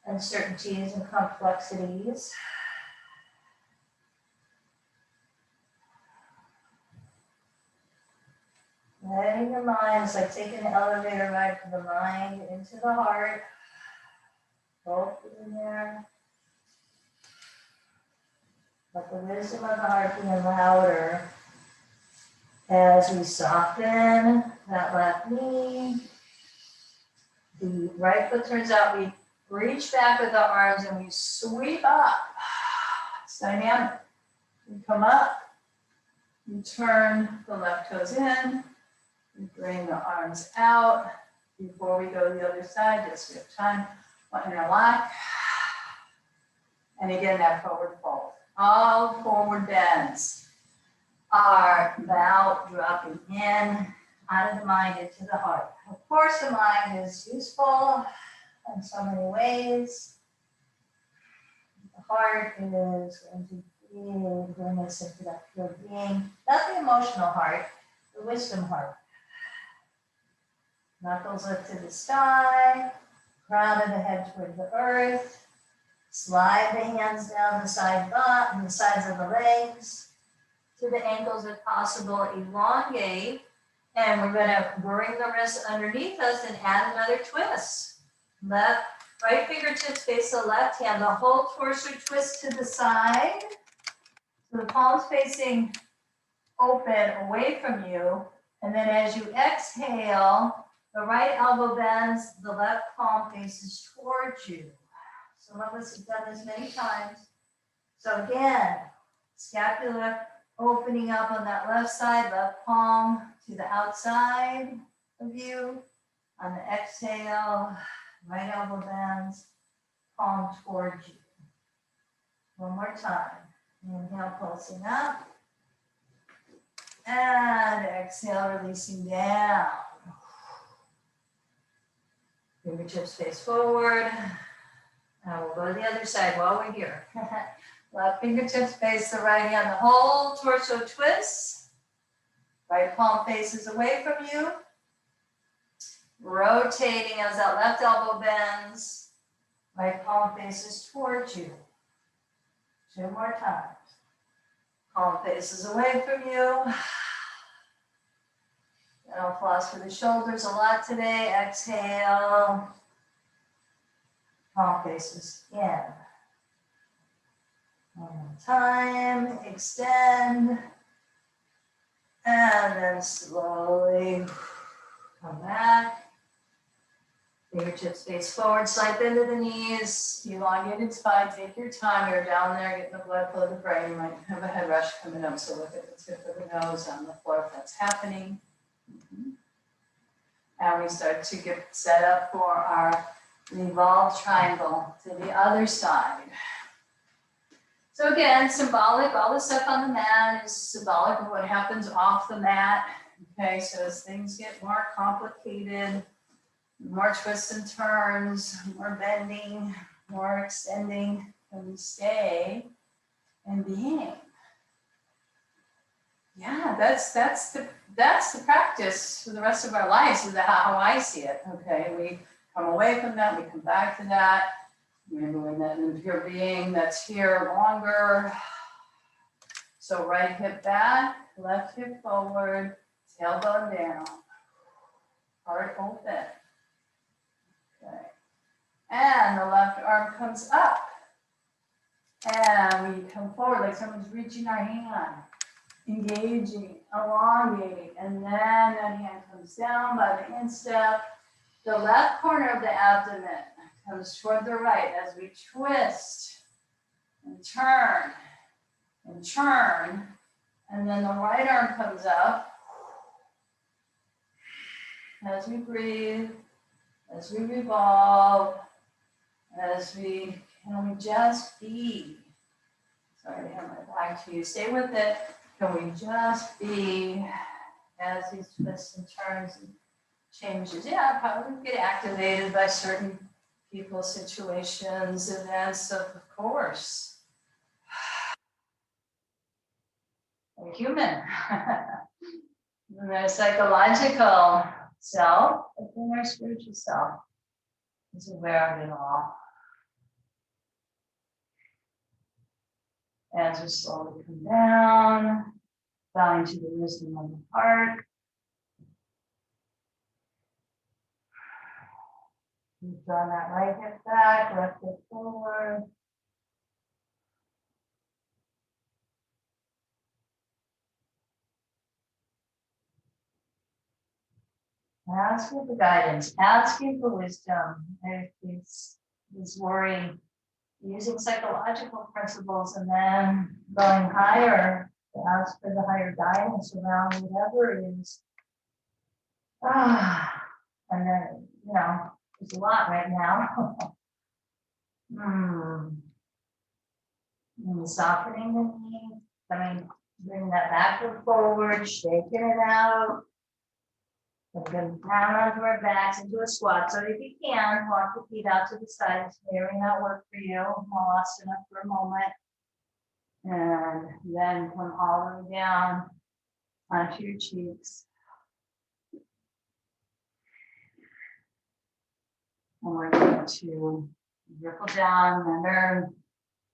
uncertainties and complexities. Letting your mind, it's like taking an elevator ride from the mind into the heart. Both in there. Let the wisdom of the heart be louder as we soften that left knee. The right foot turns out, we reach back with the arms and we sweep up. It's dynamic. We come up, we turn the left toes in, we bring the arms out. Before we go to the other side, just we have time, one interlock. And again, that forward fold. All forward bends are about dropping in, out of the mind into the heart. Of course, the mind is useful in so many ways. The heart is going to bring us into that pure being, not the emotional heart, the wisdom heart. Knuckles up to the sky, crown of the head toward the earth, Slide the hands down the side butt and the sides of the legs to the ankles if possible. Elongate. And we're going to bring the wrists underneath us and add another twist. Right fingertips face the left hand. The whole torso twist to the side. So the palms facing open away from you. And then as you exhale, the right elbow bends, the left palm faces towards you. Some of us have done this many times. So again, scapula opening up on that left side, left palm to the outside of you. On the exhale, right elbow bends, palm towards you. One more time. Inhale, pulsing up. And exhale, releasing down. Fingertips face forward. And we'll go to the other side while we're here. Left fingertips face the right hand, the whole torso twists. Right palm faces away from you. Rotating as that left elbow bends. Right palm faces towards you. 2 more times. Palm faces away from you. And I'll floss for the shoulders a lot today. Exhale. Palm faces in. One more time. Extend. And then slowly come back. Fingertips face forward, slide bend to the knees, elongated spine, take your time. You're down there getting the blood flow to the brain. You might have a head rush coming up, so look at the tip of the nose on the floor if that's happening. And we start to get set up for our revolved triangle to the other side. So again, symbolic, all the stuff on the mat is symbolic of what happens off the mat. Okay, so as things get more complicated, more twists and turns, more bending, more extending, and we stay and being. Yeah, that's the practice for the rest of our lives, is how I see it. Okay, we come away from that, we come back to that. Remember when that pure being that's here longer. So right hip back, left hip forward, tailbone down, heart open. Okay. And the left arm comes up. And we come forward like someone's reaching our hand, engaging, elongating, and then that hand comes down by the instep. The left corner of the abdomen comes toward the right as we twist and turn, and then the right arm comes up as we breathe, as we revolve, as we, can we just be? Sorry to have my back to you, stay with it. Can we just be as these twists and turns and changes? Yeah, probably get activated by certain people, situations, events, of course. We're human. And our psychological self, and then our spiritual self is aware of it all. As we slowly come down, bowing to the wisdom of the heart. We've drawn that right hip back, left hip forward. Asking for guidance, asking for wisdom. If this worry, using psychological principles, and then going higher to ask for the higher guidance around whatever it is. And then, there's a lot right now. And softening the knee, bring that backward forward, shaking it out. We're going down onto our backs into a squat. So if you can, walk the feet out to the side. It's may not work for you. Asana for a moment. And then come all the way down onto your cheeks. And we're going to Ripple down, remember,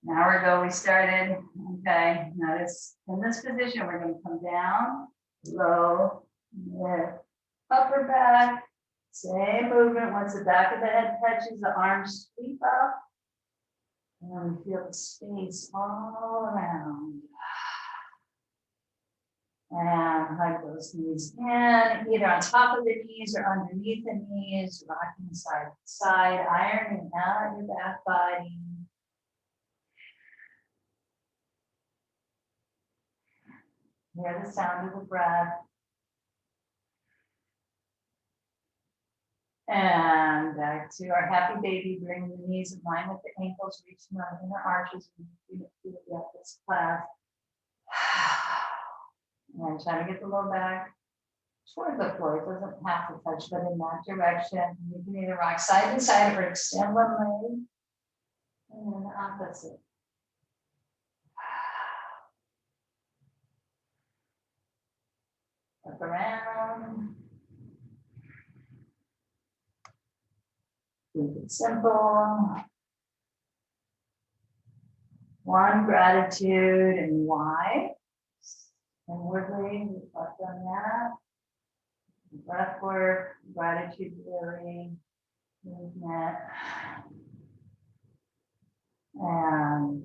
an hour ago we started. Okay, notice in this position, we're going to come down, low, mid, upper back. Same movement. Once the back of the head touches, the arms sweep up. And we feel the space all around. And hug those knees in, either on top of the knees or underneath the knees, rocking side to side, ironing out your back body. Hear the sound of the breath. And back to our happy baby. Bring the knees in line with the ankles, reaching our inner arches. We feel this class. And try to get the low back toward the floor. It doesn't have to touch, but in that direction. You can either rock side to side or extend one leg. And then the opposite. Look around. Keep it simple. One, gratitude, and why. Inwardly, reflect on that. Breath work, gratitude, really, movement. And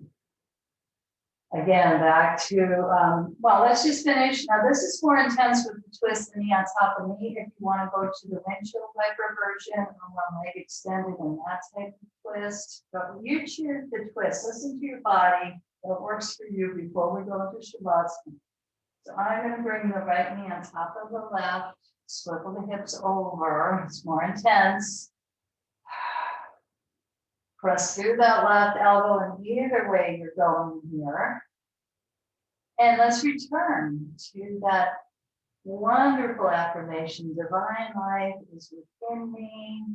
again, back to, well, let's just finish. Now, this is more intense with the twist the knee on top of knee. If you want to go to the windshield wiper version or one leg extended and that type of twist, but you choose the twist. Listen to your body. What works for you before we go into Shavasana. So I'm going to bring the right knee on top of the left, swivel the hips over. It's more intense. Press through that left elbow in either way you're going here. And let's return to that wonderful affirmation. Divine life is within me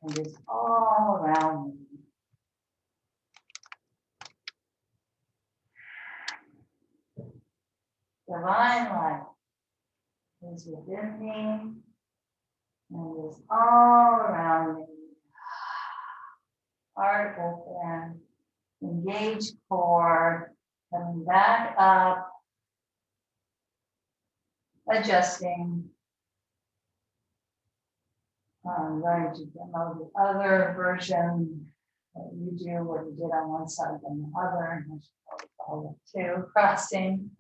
and is all around me. Divine life is within me and is all around me. Heart open, engaged core, coming back up, adjusting. I'm going to demo the other version. You do what you did on one side and the other. I should probably follow two, crossing.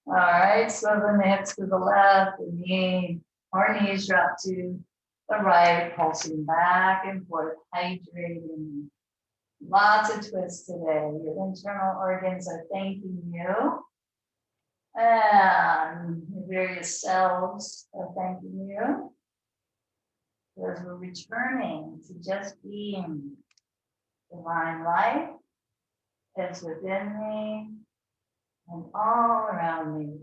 All right, swiveling the hips to the left, the knee or knees drop to the right, pulsing back and forth, hydrating. Lots of twists today. Your internal organs are thanking you. And your various cells are thanking you. As we're returning to just being. Divine life is within me and all around me.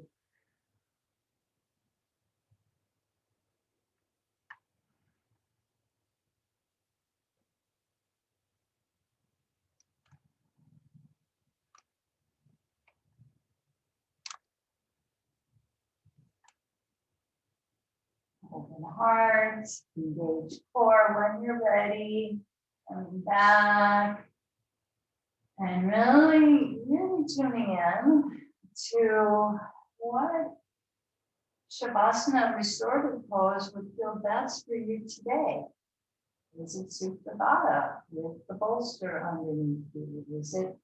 Open heart, engage core when you're ready. Coming back. And really tuning in to what Shavasana restorative pose would feel best for you today. Is it Supta with the bolster underneath you? Is it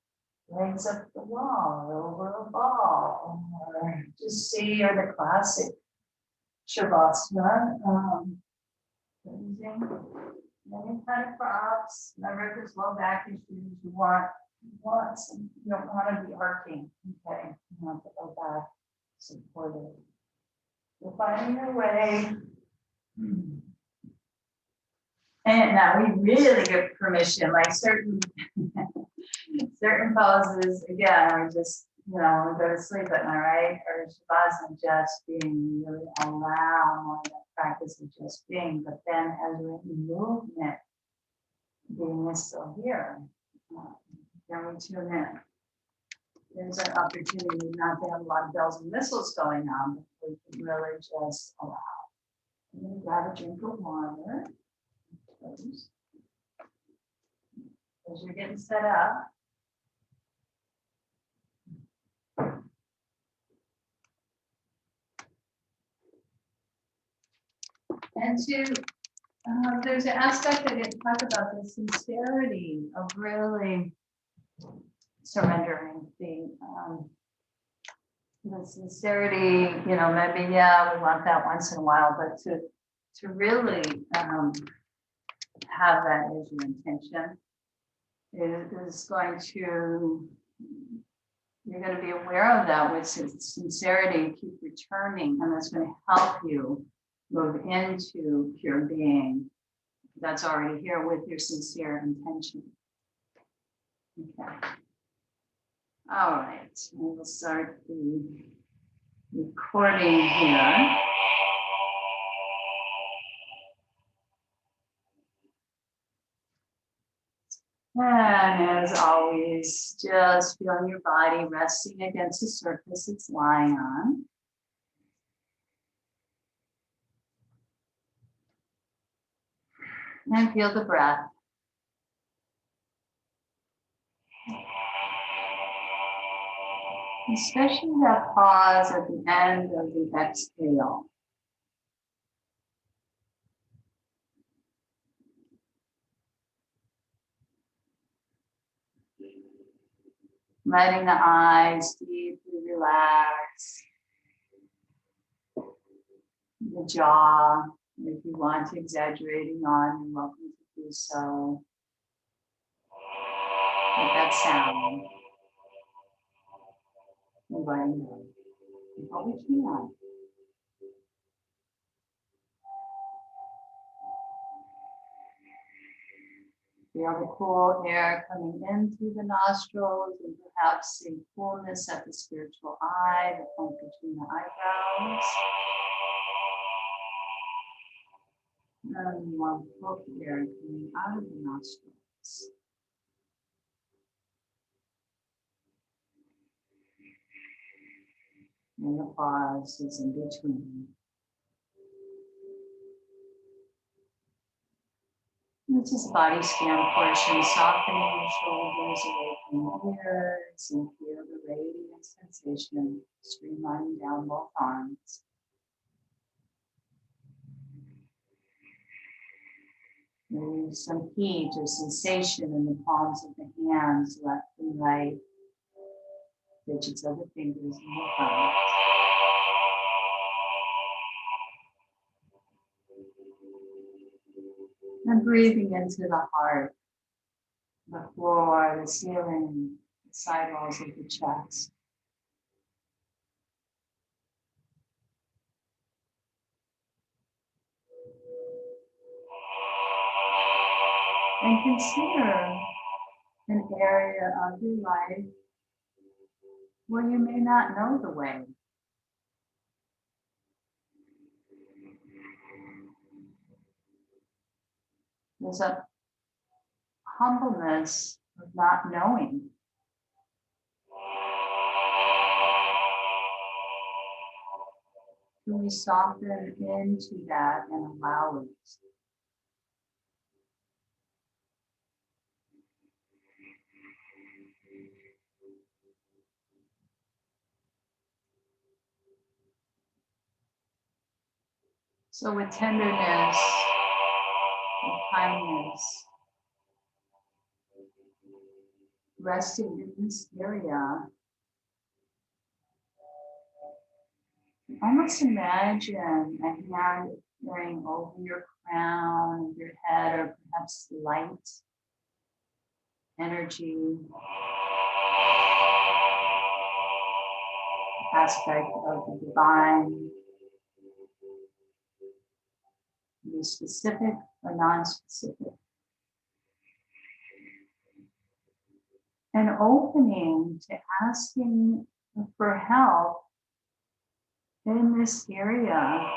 legs up the wall or over a ball? Or just see, or the classic Shavasana. Using any kind of props. Remember, if there's low back issues, you don't want to be arcing. Okay, you want the low back supported. You're finding your way. And now we really give permission, like certain poses, again, are just, we go to sleep at night, right? Or Shavasana, just being, really allow more of that practice of just being, but then as we're in movement, being is still here. Then we tune in. There's an opportunity not to have a lot of bells and whistles going on, but we can really just allow. And then grab a drink of water. Close. as you're getting set up. And there's an aspect I didn't talk about, the sincerity of really surrendering the sincerity, maybe, yeah, we want that once in a while, but to really have that as your intention is going to, you're going to be aware of that with sincerity, keep returning, and that's going to help you move into pure being that's already here with your sincere intention. Okay. All right, we'll start the recording here. And as always, just feeling your body resting against the surface it's lying on. And feel the breath. Especially that pause at the end of the exhale. Letting the eyes deeply relax. The jaw, if you want to exaggerate on, you're welcome to do so. With that sound. Inviting you. Always be on. Feel the cool air coming in through the nostrils and perhaps a coolness at the spiritual eye, the point between the eyebrows. And warm cool air coming out of the nostrils. And the pause is in between. This is body scan portion, softening the shoulders away from the ears and feel the radiant sensation streamlining down both arms. Maybe some heat or sensation in the palms of the hands, left and right, digits of the fingers and the thumbs. And breathing into the heart, the floor, the ceiling, the side walls of the chest. And consider an area of your life where you may not know the way. There's a humbleness of not knowing. Can we soften into that and allow it? So with tenderness, with kindness, resting in this area, almost imagine a hand laying over your crown of your head, or perhaps light energy aspect of the divine, be specific or non-specific. And opening to asking for help in this area.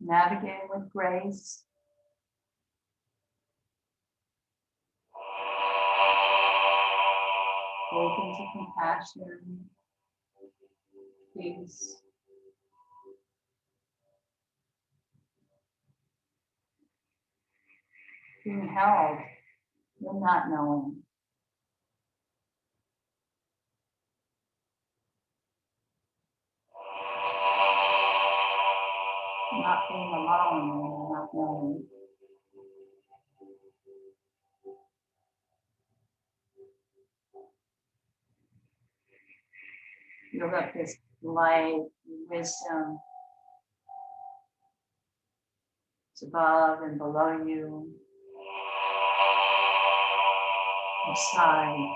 Navigating with grace. open to compassion, peace. Being held in not knowing. Not being alone and not knowing. Feel that this light, wisdom is above and below you, inside,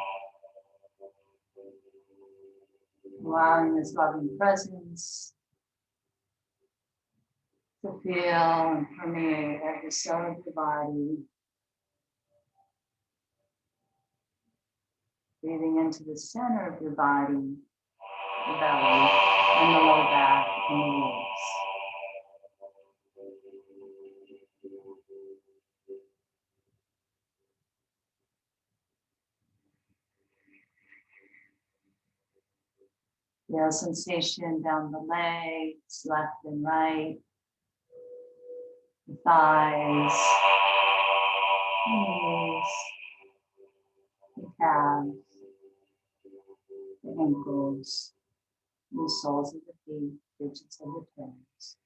allowing this loving presence to feel and permeate every cell of your body. Breathing into the center of your body, the belly, and the low back, and the legs. Feel sensation down the legs, left and right, the thighs, knees, the calves, the ankles, the soles of the feet, digits of the toes.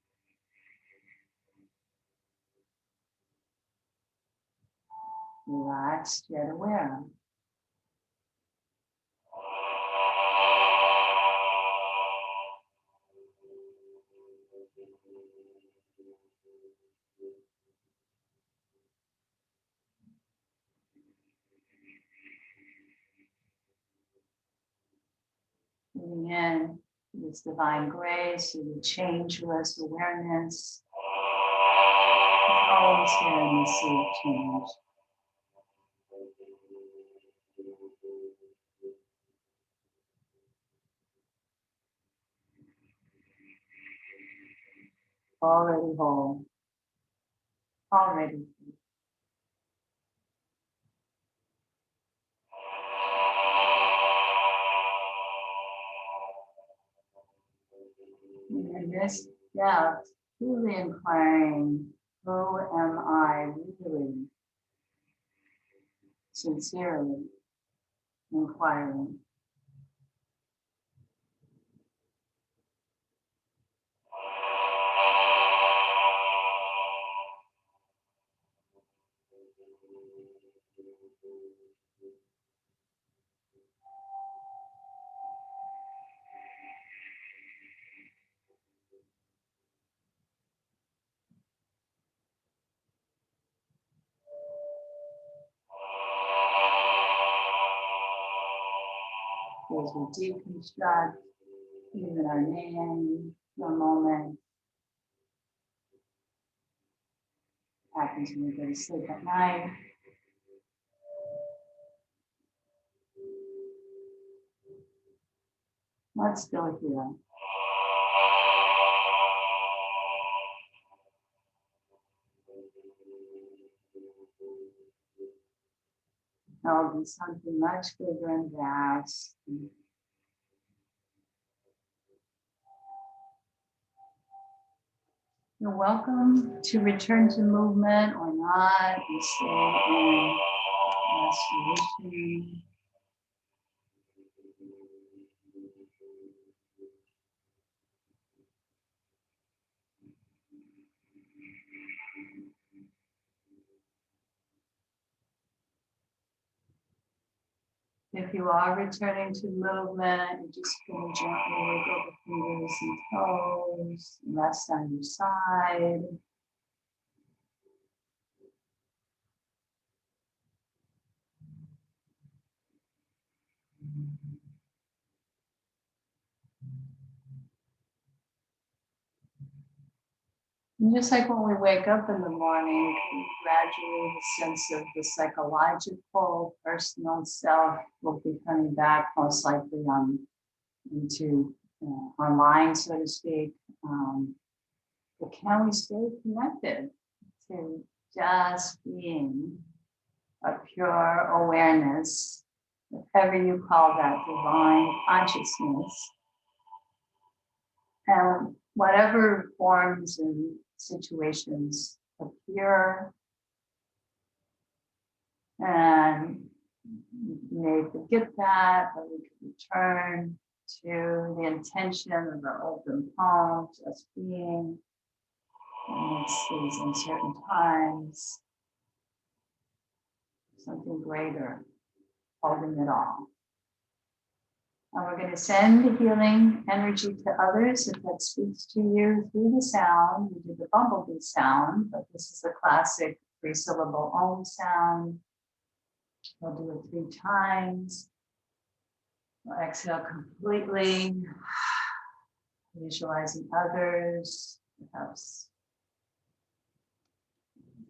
Relaxed yet aware. Moving in to this divine grace, to the changeless awareness. It's always here in the sea of change. Already whole, already free. And this depth, truly inquiring, who am I really, sincerely inquiring. As we deconstruct even our name for a moment, happens when we go to sleep at night. What's still here? Held in something much bigger and vast. You're welcome to return to movement or not, and stay in restoration. If you are returning to movement, you're just going to gently wiggle the fingers and toes, rest on your side. And just like when we wake up in the morning, gradually the sense of the psychological, personal self will be coming back most likely into our mind, so to speak. But can we stay connected to just being a pure awareness whatever you call that divine consciousness, and whatever forms and situations appear, and you may forget that, but we can return to the intention of the open palm, just being amidst these uncertain times, something greater, holding it all. And we're going to send healing energy to others if that speaks to you through the sound. We do the bumblebee sound, but this is a classic 3-syllable Om sound. We'll do it 3 times. We'll exhale completely, visualizing others, perhaps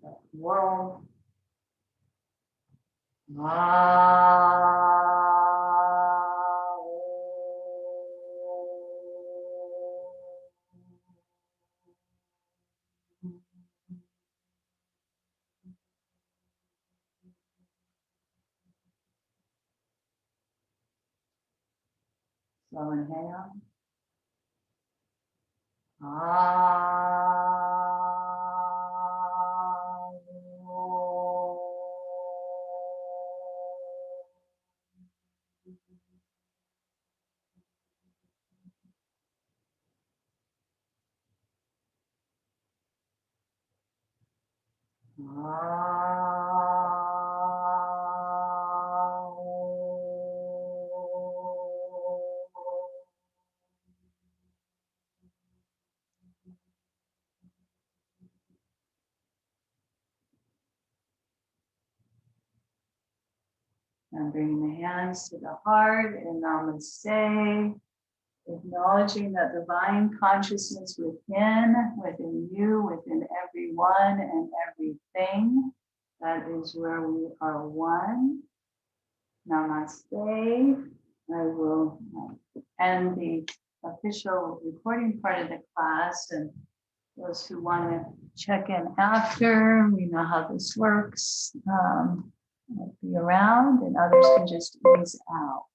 the world. Slow inhale. And bringing the hands to the heart in Namaste, acknowledging that divine consciousness within you, within everyone and everything. That is where we are one. Namaste. I will end the official recording part of the class, and those who want to check in after, we know how this works. Be around, and others can just ease out.